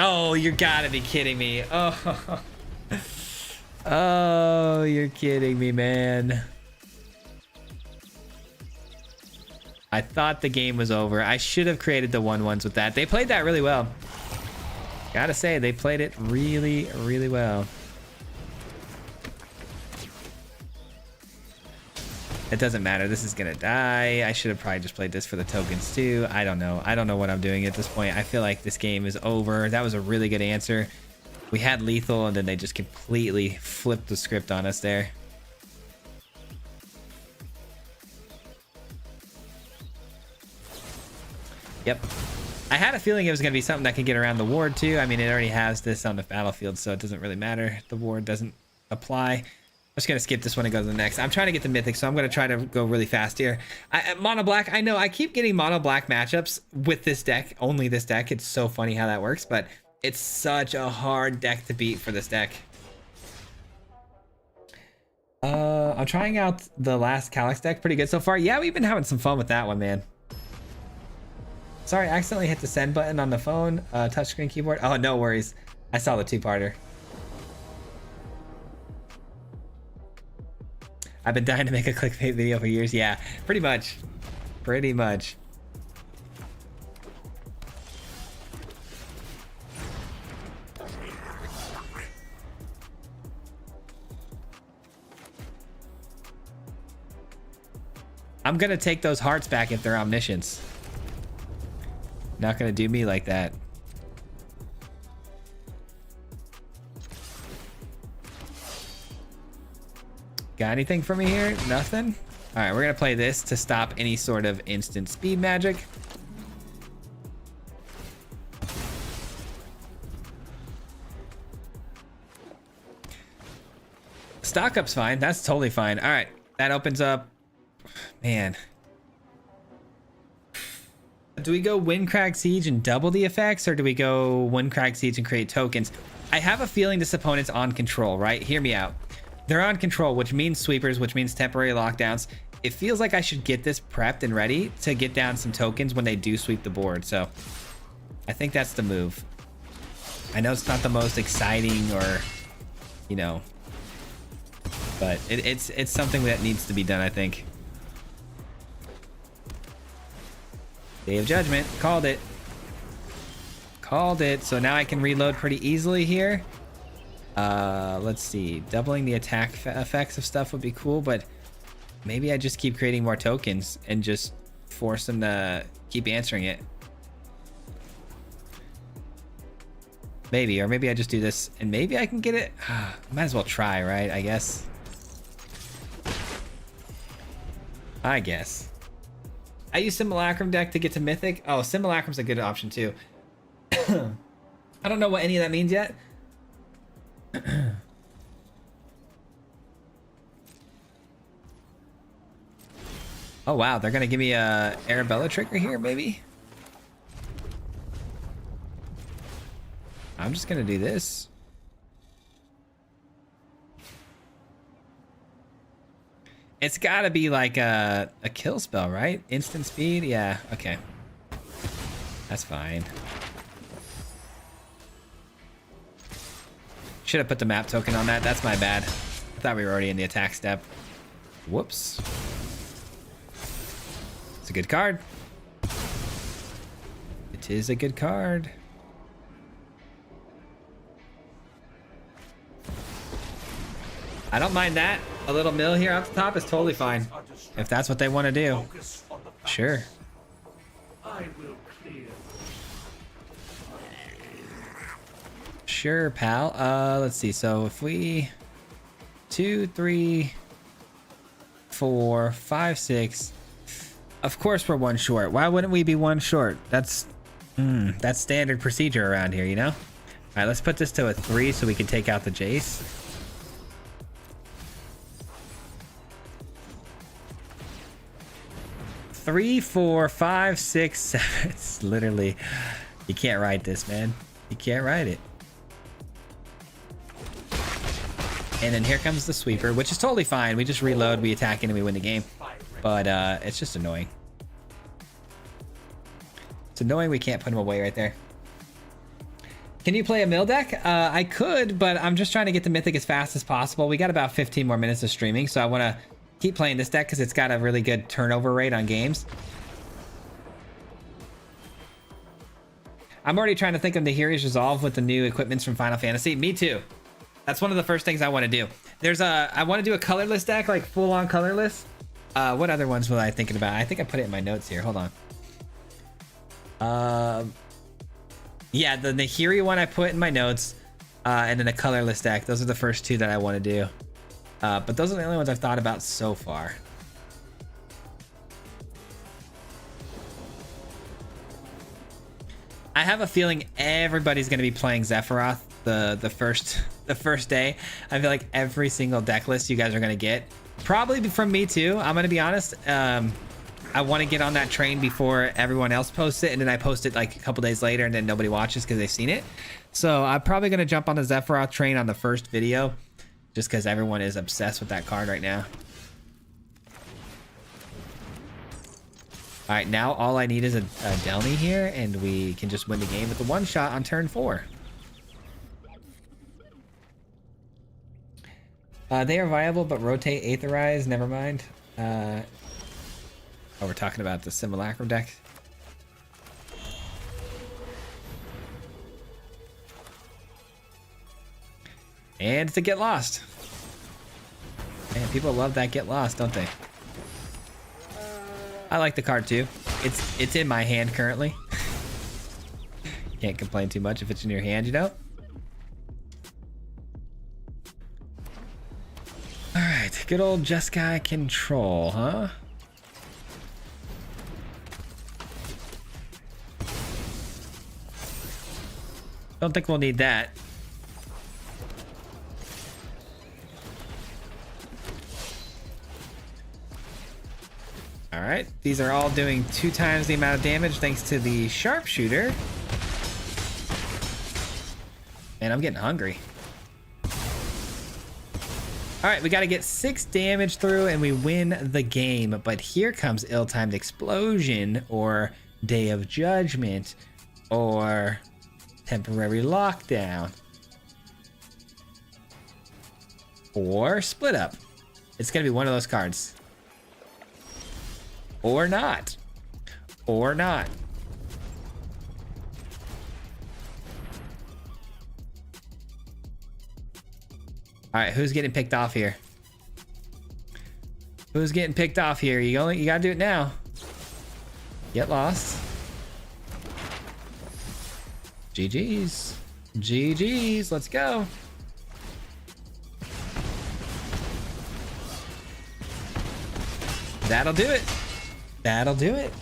Oh, you gotta be kidding me. Oh, oh, you're kidding me, man. I thought the game was over. I should have created the 1/1s with that. They played that really well. Gotta say, they played it really, really well. It doesn't matter. This is gonna die. I should have probably just played this for the tokens too. I don't know. I don't know what I'm doing at this point. I feel like this game is over. That was a really good answer. We had lethal and then they just completely flipped the script on us there. Yep. I had a feeling it was going to be something that could get around the ward too. I mean, it already has this on the battlefield, so it doesn't really matter. The ward doesn't apply. I'm just gonna skip this one and go to the next. I'm trying to get the mythic, so I'm gonna try to go really fast here. Mono black, I know I keep getting mono black matchups with this deck, only this deck. It's so funny how that works, but it's such a hard deck to beat for this deck. I'm trying out the last Calyx deck, pretty good so far. Yeah, we've been having some fun with that one, man. Sorry, I accidentally hit the send button on the phone, touchscreen keyboard. Oh, no worries. I saw the 2-parter. I've been dying to make a clickbait video for years. Yeah, pretty much. Pretty much. I'm gonna take those hearts back if they're omniscience. Not gonna do me like that. Got anything for me here? Nothing? All right, we're gonna play this to stop any sort of instant speed magic. Stock up's fine. That's totally fine. All right, that opens up. Man. Do we go Windcrag Siege and double the effects, or do we go Windcrag Siege and create tokens? I have a feeling this opponent's on control, right? Hear me out. They're on control, which means sweepers, which means temporary lockdowns. it feels like I should get this prepped and ready to get down some tokens when they do sweep the board. So I think that's the move. I know it's not the most exciting or, you know, but it's something that needs to be done, I think. Day of Judgment. Called it. Called it. So now I can reload pretty easily here. Let's see. Doubling the attack effects of stuff would be cool, but maybe I just keep creating more tokens and just force them to keep answering it. Maybe, or maybe I just do this and maybe I can get it. Might as well try, right? I guess. I use Simulacrum deck to get to Mythic. Oh, Simulacrum's a good option too. I don't know what any of that means yet. Oh wow, they're gonna give me a Arabella trigger here, maybe. I'm just gonna do this. It's gotta be like a kill spell, right? Instant speed? Yeah, okay. That's fine. Should have put the map token on that. That's my bad. I thought we were already in the attack step. Whoops. It's a good card. It is a good card. I don't mind that. A little mill here off the top is totally fine. If that's what they want to do. Sure. Sure, pal. Let's see. So if we 2, 3, 4, 5, 6. Of course we're one short. Why wouldn't we be one short? That's standard procedure around here, you know? All right, let's put this to a 3 so we can take out the Jace. Three, 4, 5, 6, 7. It's literally, you can't write this, man. You can't write it. And then here comes the sweeper, which is totally fine. We just reload, we attack, and we win the game. But it's just annoying. It's annoying we can't put him away right there. Can you play a mill deck? I could, but I'm just trying to get to Mythic as fast as possible. We got about 15 more minutes of streaming, so I want to keep playing this deck because it's got a really good turnover rate on games. I'm already trying to think of Nahiri's Resolve with the new equipments from Final Fantasy. Me too. That's one of the first things I want to do. I want to do a colorless deck, like full-on colorless. What other ones was I thinking about? I think I put it in my notes here. Hold on. Yeah, the Nahiri one I put in my notes, and then a colorless deck. Those are the first two that I want to do. But those are the only ones I've thought about so far. I have a feeling everybody's going to be playing Zephyroth the first day. I feel like every single deck list you guys are going to get, probably from me too. I'm going to be honest. I want to get on that train before everyone else posts it, and then I post it like a couple days later, and then nobody watches because they've seen it. So I'm probably going to jump on the Zephyroth train on the first video, just because everyone is obsessed with that card right now. All right, now all I need is a Delny here, and we can just win the game with the one shot on turn 4. They are viable, but rotate Aetherize. Never mind. Oh, we're talking about the Simulacrum deck. And it's a Get Lost. Man, people love that Get Lost, don't they? I like the card too. It's in my hand currently. Can't complain too much if it's in your hand, you know? Alright, good old Jeskai control, huh? Don't think we'll need that. All right, these are all doing 2 times the amount of damage thanks to the sharpshooter. And I'm getting hungry. All right, we got to get 6 damage through and we win the game. But here comes ill-timed explosion or day of judgment or temporary lockdown or split up. It's going to be one of those cards. Or not. Or not. All right, who's getting picked off here? Who's getting picked off here? You gotta do it now. Get lost. GG's. GG's. Let's go. That'll do it. That'll do it.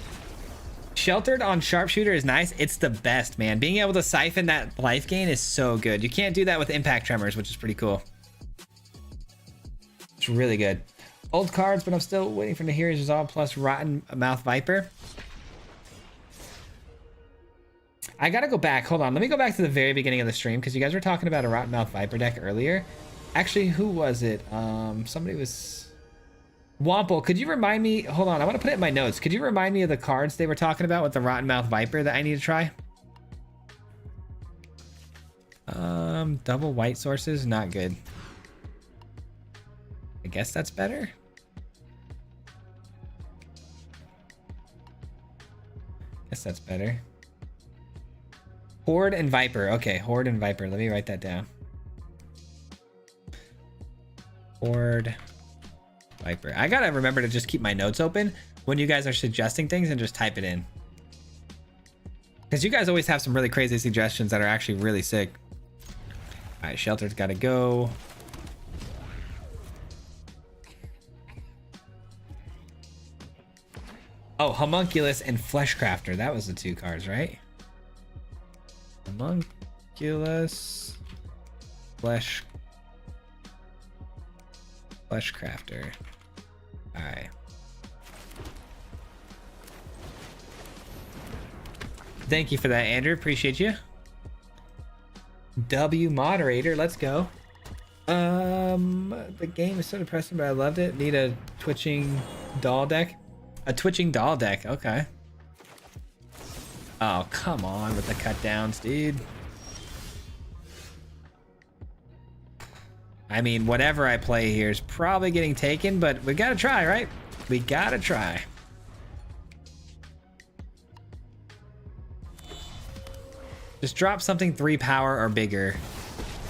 Sheltered on sharpshooter is nice. It's the best, man. Being able to siphon that life gain is so good. You can't do that with impact tremors, which is pretty cool. It's really good. Old cards, but I'm still waiting for Nahiri's Resolve plus Rotten Mouth Viper. I gotta go back. Hold on. Let me go back to the very beginning of the stream because you guys were talking about a Rotten Mouth Viper deck earlier. Actually, who was it? Somebody was... Wample, could you remind me? Hold on. I want to put it in my notes. Could you remind me of the cards they were talking about with the Rotten Mouth Viper that I need to try? Double white sources, not good. I guess that's better. Guess that's better. Horde and Viper. Okay, Horde and Viper. Let me write that down. Horde, Viper. I gotta remember to just keep my notes open when you guys are suggesting things and just type it in. Because you guys always have some really crazy suggestions that are actually really sick. All right, Shelter's gotta go. Oh, Homunculus and Fleshcrafter. That was the 2 cards, right? Homunculus, Fleshcrafter. All right. Thank you for that, Andrew. Appreciate you. W moderator. Let's go. The game is so depressing, but I loved it. Need a twitching doll deck. A twitching doll deck. Okay. Oh, come on with the cut downs, dude. I mean, whatever I play here is probably getting taken, but we gotta try, right? We gotta try. Just drop something 3 power or bigger.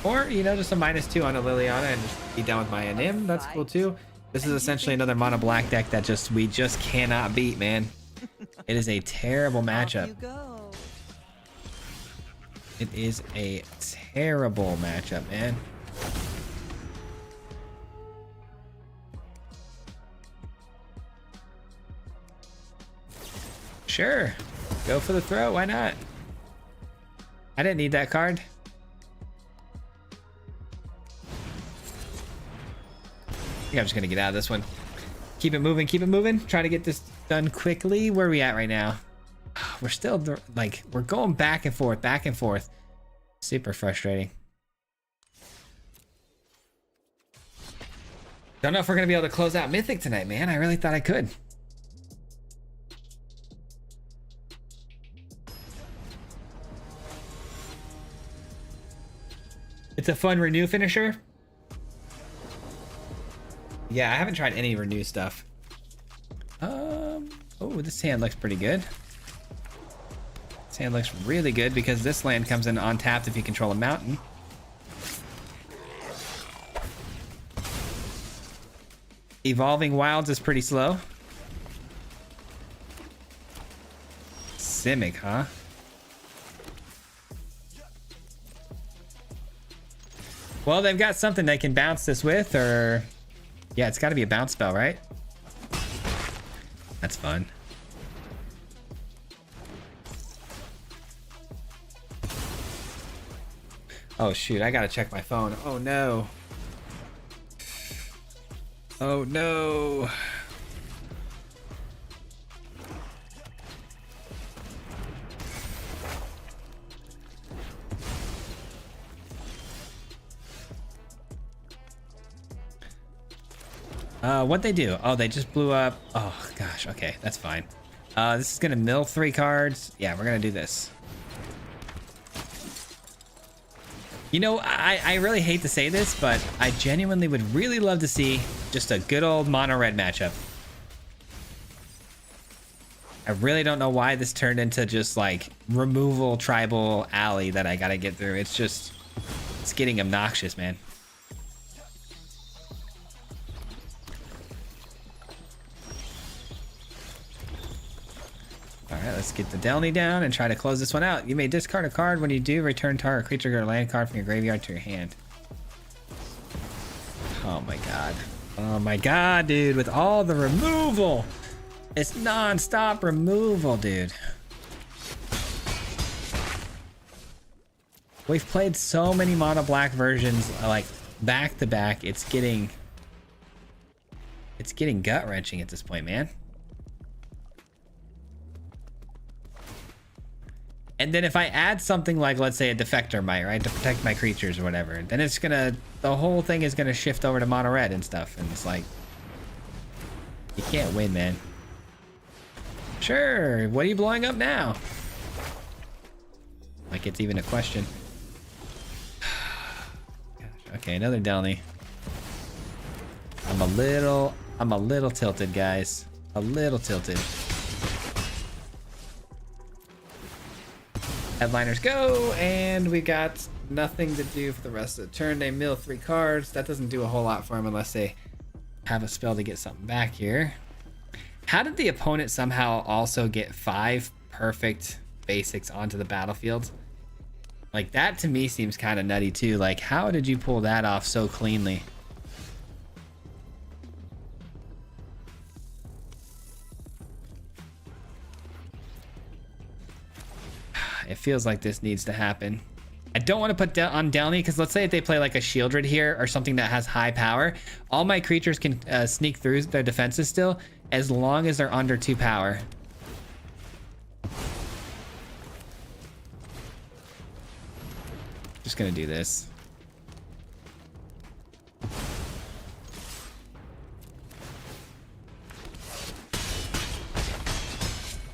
Or, you know, just a -2 on a Liliana and just be done with my Anim. That's cool too. This is essentially another mono black deck that we just cannot beat, man. It is a terrible matchup. It is a terrible matchup, man. Sure. Go for the throw. Why not? I didn't need that card. I think I'm just going to get out of this one. Keep it moving. Keep it moving. Try to get this done quickly. Where are we at right now? We're still, like, we're going back and forth, back and forth. Super frustrating. Don't know if we're going to be able to close out Mythic tonight, man. I really thought I could. It's a fun renew finisher. Yeah, I haven't tried any renew stuff. Oh, this hand looks pretty good. This hand looks really good because this land comes in untapped if you control a mountain. Evolving Wilds is pretty slow. Simic, huh? Well, they've got something they can bounce this with, or... Yeah, it's got to be a bounce spell, right? That's fun. Oh, shoot. I got to check my phone. Oh, no. Oh, no. What'd they do? Oh, they just blew up. Oh gosh, okay, that's fine. This is gonna mill 3 cards. Yeah, we're gonna do this. You know, I really hate to say this, but I genuinely would really love to see just a good old mono red matchup. I really don't know why this turned into just like removal tribal alley that I gotta get through. It's getting obnoxious, man. All right, let's get the Delny down and try to close this one out. You may discard a card. When you do, return target creature or land card from your graveyard to your hand. Oh my god. Oh my god, dude. With all the removal. It's non-stop removal, dude. We've played so many mono black versions like back to back. It's getting gut-wrenching at this point, man. And then if I add something like, let's say, a defector might, right, to protect my creatures or whatever, then it's gonna, the whole thing is gonna shift over to mono red and stuff. And it's like, you can't win, man. Sure, what are you blowing up now? Like it's even a question. Gosh, okay, another Delny. I'm a little tilted, guys. A little tilted. Headliners go, and we got nothing to do for the rest of the turn. They mill 3 cards. That doesn't do a whole lot for them unless they have a spell to get something back here. How did the opponent somehow also get 5 perfect basics onto the battlefield? Like, that to me seems kind of nutty too. Like, how did you pull that off so cleanly? It feels like this needs to happen. I don't want to put on Delny because let's say if they play like a Shieldred here or something that has high power, all my creatures can sneak through their defenses still as long as they're under 2 power. Just gonna do this.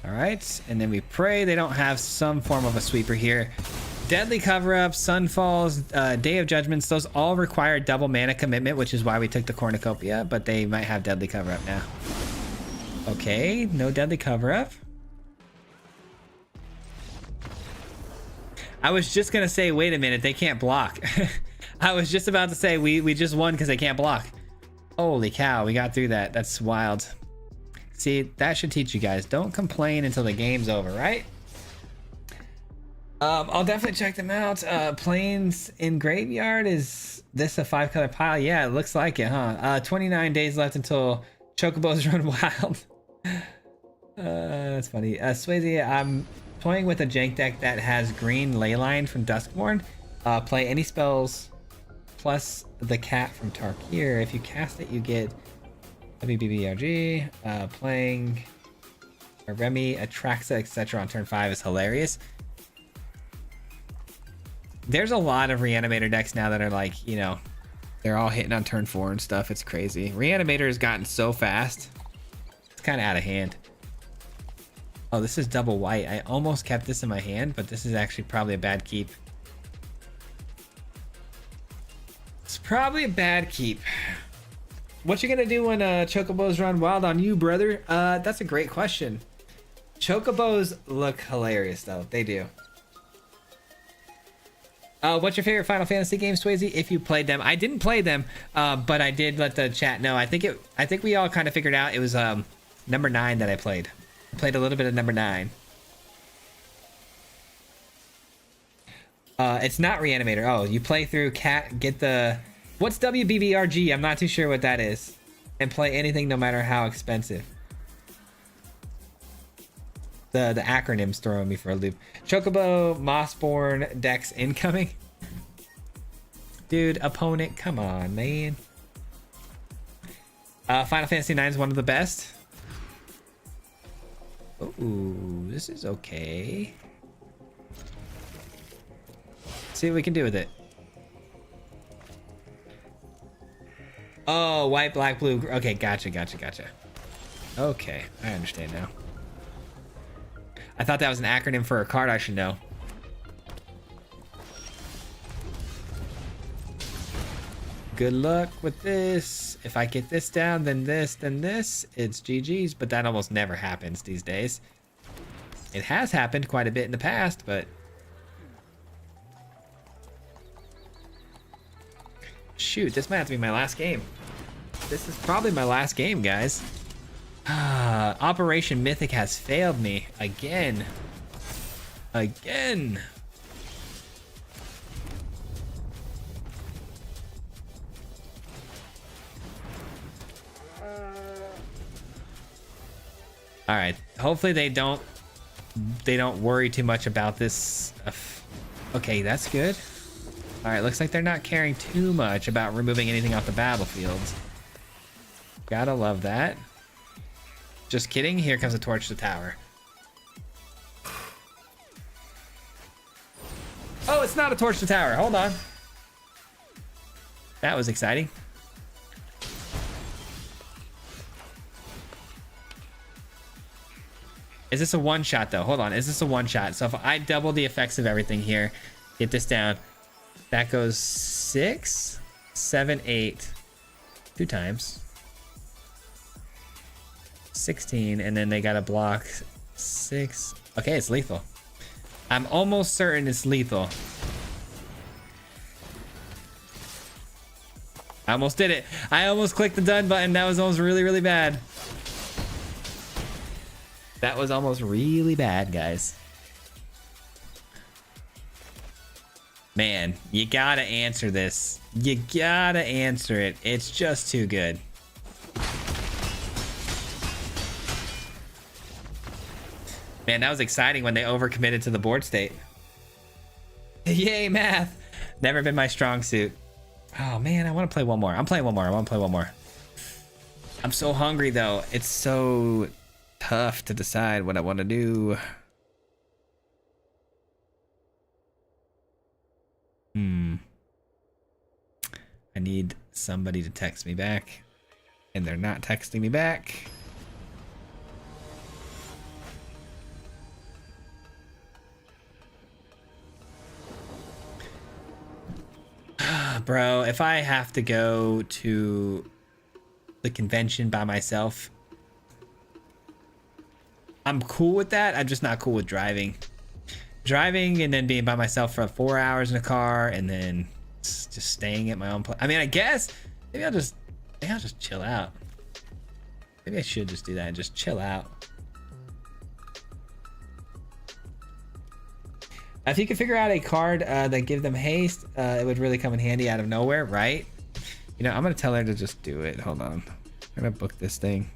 All right, and then we pray they don't have some form of a sweeper here. Deadly Cover-Up, Sunfalls, Day of Judgments, those all require double mana commitment, which is why we took the Cornucopia, but they might have Deadly Cover-Up now. Okay, no Deadly Cover-Up. I was just gonna say, wait a minute, they can't block. I was just about to say we just won because they can't block. Holy cow, we got through that. That's wild. See, that should teach you guys. Don't complain until the game's over, right? I'll definitely check them out. Plains in Graveyard, is this a 5-color pile? Yeah, it looks like it, huh? 29 days left until Chocobos run wild. That's funny. Swayze, I'm toying with a Jank deck that has green Leyline from Duskborn. Play any spells plus the cat from Tarkir. If you cast it, you get WBBRG. Playing a Remy, Atraxa, etc. on turn 5 is hilarious. There's a lot of reanimator decks now that are like, you know, they're all hitting on turn 4 and stuff. It's crazy. Reanimator has gotten so fast. It's kind of out of hand. Oh, this is double white. I almost kept this in my hand, but this is actually probably a bad keep. It's probably a bad keep. What you gonna do when Chocobos run wild on you, brother? That's a great question. Chocobos look hilarious, though. They do. What's your favorite Final Fantasy game, Swayze? If you played them, I didn't play them, but I did let the chat know. I think we all kind of figured out it was number 9 that I played. I played a little bit of number 9. It's not Reanimator. Oh, you play through cat. Get the what's WBBRG? I'm not too sure what that is. And play anything, no matter how expensive. The acronym's throwing me for a loop. Chocobo, Mossborn, Dex incoming. Dude, opponent, come on, man. Final Fantasy 9 is one of the best. Ooh, this is okay. See what we can do with it. Oh, white, black, blue. Okay, gotcha. Okay, I understand now. I thought that was an acronym for a card I should know. Good luck with this. If I get this down, then this, it's GG's. But that almost never happens these days. It has happened quite a bit in the past, but... Shoot, this might have to be my last game. This is probably my last game, guys. Operation Mythic has failed me again. Again. All right. Hopefully they don't worry too much about this. Okay, that's good. All right, looks like they're not caring too much about removing anything off the battlefield. Gotta love that. Just kidding. Here comes a torch to tower. Oh, it's not a torch to tower. Hold on. That was exciting. Is this a one shot though? Hold on. Is this a one shot? So if I double the effects of everything here, get this down, that goes 6, 7, 8, 2 times. 16, and then they gotta block 6. Okay, it's lethal. I'm almost certain it's lethal. I almost did it. I almost clicked the done button. That was almost really, really bad. That was almost really bad, guys. Man, you gotta answer this. You gotta answer it. It's just too good. Man, that was exciting when they overcommitted to the board state. Yay, math. Never been my strong suit. Oh, man, I want to play one more. I'm playing one more. I want to play one more. I'm so hungry, though. It's so tough to decide what I want to do. I need somebody to text me back. And they're not texting me back. Bro, if I have to go to the convention by myself, I'm cool with that. I'm just not cool with driving. Driving and then being by myself for 4 hours in a car and then just staying at my own place. I mean, I guess maybe I'll just chill out. Maybe I should just do that and just chill out. If you could figure out a card that give them haste, it would really come in handy out of nowhere, right? You know, I'm gonna tell her to just do it. Hold on, I'm gonna book this thing.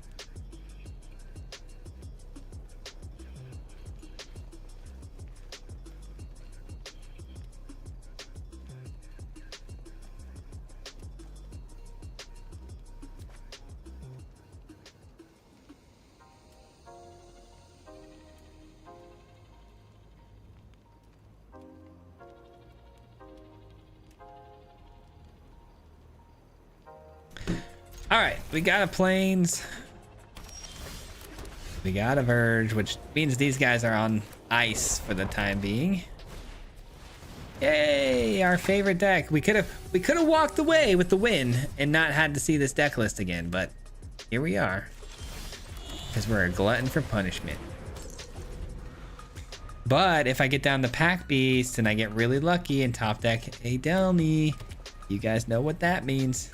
All right, we got a plains. We got a verge, which means these guys are on ice for the time being. Yay, our favorite deck. We could have walked away with the win and not had to see this deck list again, but here we are. Because we're a glutton for punishment. But if I get down the pack beast and I get really lucky and top deck a dummy, you guys know what that means.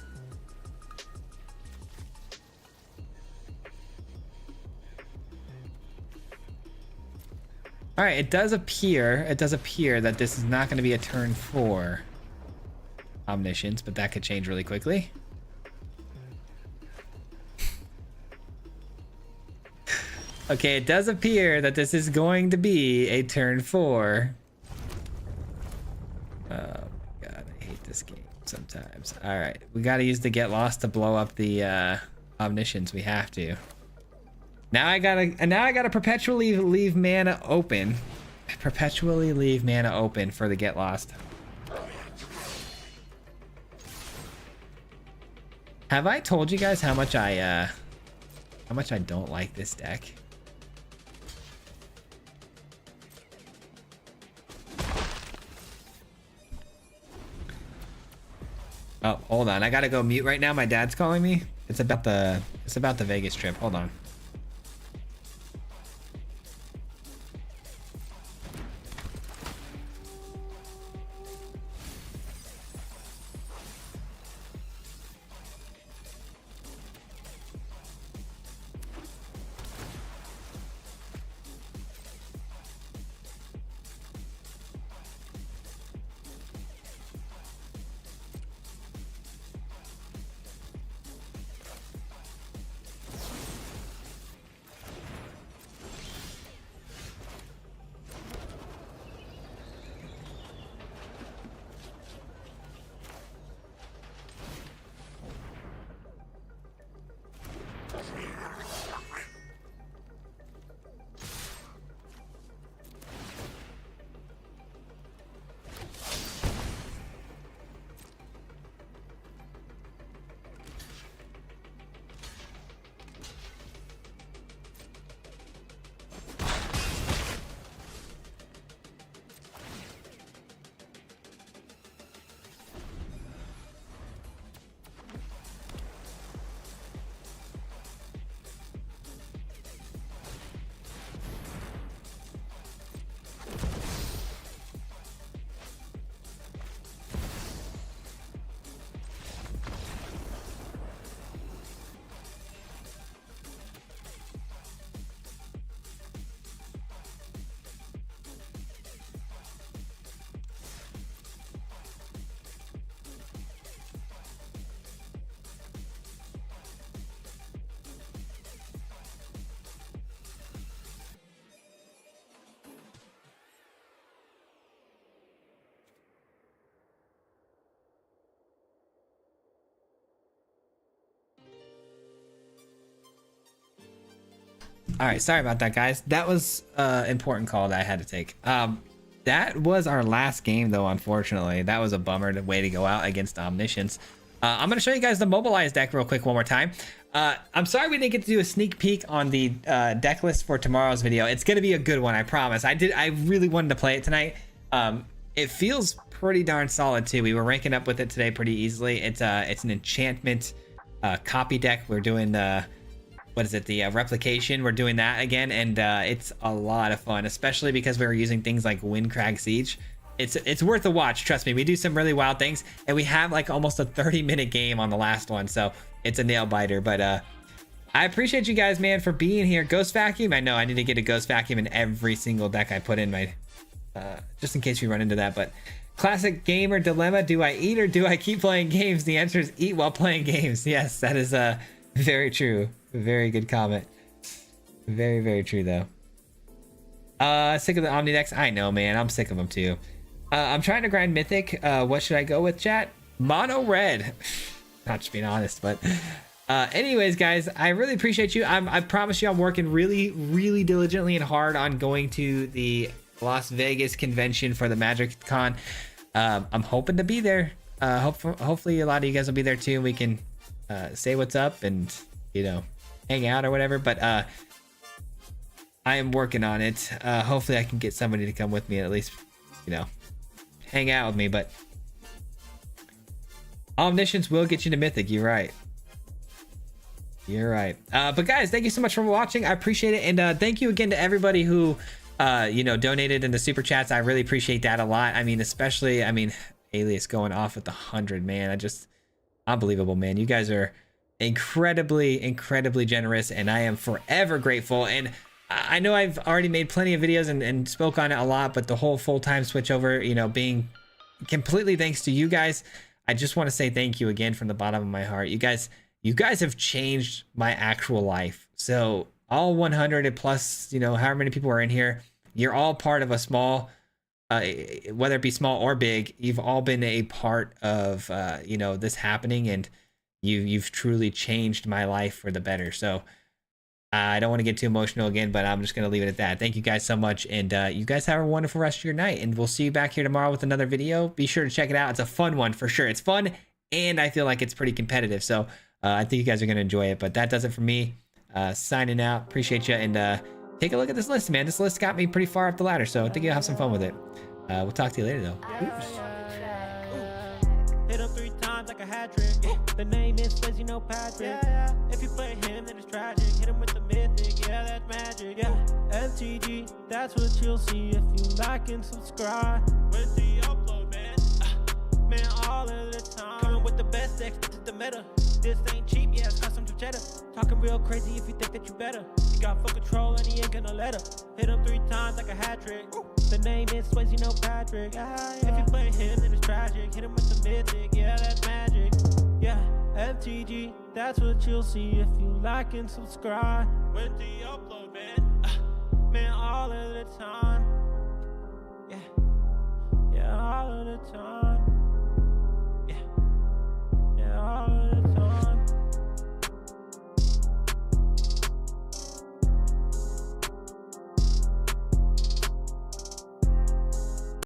All right, it does appear that this is not going to be a turn 4 omniscience, but that could change really quickly. Okay, it does appear that this is going to be a turn 4. Oh god, I hate this game sometimes. All right, we got to use the get lost to blow up the omniscience. We have to. Now I gotta perpetually leave mana open. Perpetually leave mana open for the get lost. Have I told you guys how much I don't like this deck? Oh, hold on. I gotta go mute right now. My dad's calling me. It's about the Vegas trip. Hold on. All right, sorry about that, guys. That was an important call that I had to take. That was our last game, though, unfortunately. That was a bummer, the way to go out against Omniscience. I'm going to show you guys the Mobilize deck real quick one more time. I'm sorry we didn't get to do a sneak peek on the deck list for tomorrow's video. It's going to be a good one, I promise. I really wanted to play it tonight. It feels pretty darn solid, too. We were ranking up with it today pretty easily. It's an enchantment copy deck. We're doing what is it, the replication. We're doing that again, and it's a lot of fun, especially because we were using things like Windcrag Siege. It's worth a watch, trust me. We do some really wild things, and we have like almost a 30-minute game on the last one, so it's a nail biter. But I appreciate you guys, man, for being here. Ghost Vacuum, I know I need to get a Ghost Vacuum in every single deck I put in my just in case we run into that. But classic gamer dilemma: do I eat or do I keep playing games? The answer is eat while playing games. Yes, that is very true. Very good comment. Very, very true, though. Sick of the Omni decks? I know, man. I'm sick of them, too. I'm trying to grind Mythic. What should I go with, chat? Mono red. Not just being honest, but... anyways, guys, I really appreciate you. I promise you I'm working really, really diligently and hard on going to the Las Vegas convention for the Magic Con. I'm hoping to be there. Hopefully a lot of you guys will be there, too. We can say what's up and, you know, hang out or whatever, but I am working on it. Hopefully I can get somebody to come with me, at least, you know, hang out with me. But Omniscience will get you to Mythic. You're right. But guys, thank you so much for watching. I appreciate it, and thank you again to everybody who you know, donated in the super chats. I really appreciate that a lot. I mean, especially, I mean, Alias going off with 100, man. Unbelievable, man. You guys are incredibly generous, and I am forever grateful. And I know I've already made plenty of videos and spoke on it a lot, but the whole full-time switch over, you know, being completely thanks to you guys, I just want to say thank you again from the bottom of my heart. You guys have changed my actual life. So all 100 plus, you know, however many people are in here, you're all part of a small, whether it be small or big, you've all been a part of, you know, this happening, and you've truly changed my life for the better. So I don't want to get too emotional again, but I'm just going to leave it at that. Thank you guys so much. And you guys have a wonderful rest of your night, and we'll see you back here tomorrow with another video. Be sure to check it out. It's a fun one for sure. It's fun, and I feel like it's pretty competitive. So I think you guys are gonna enjoy it. But that does it for me. Signing out. Appreciate you, and take a look at this list, man. This list got me pretty far up the ladder, so I think you'll have some fun with it. We'll talk to you later, though. Oops. Hit him 3 times like a hat trick. The name is Swayze, no Patrick. If you play him, then it's tragic. Hit him with the mythic, yeah, that's magic. MTG, that's what you'll see if you like and subscribe. With the upload, man. Man, all of the time. Coming with the best decks, this is the meta. This ain't cheap, yeah, it's custom to cheddar. Talking real crazy if you think that you better. He got full control and he ain't gonna let her. Hit him 3 times like a hat trick. The name is Swayze, no Patrick. If you play him, then it's tragic. Hit him with the mythic, yeah, that's magic. Yeah, MTG, that's what you'll see if you like and subscribe. With the upload, man. Man, all of the time.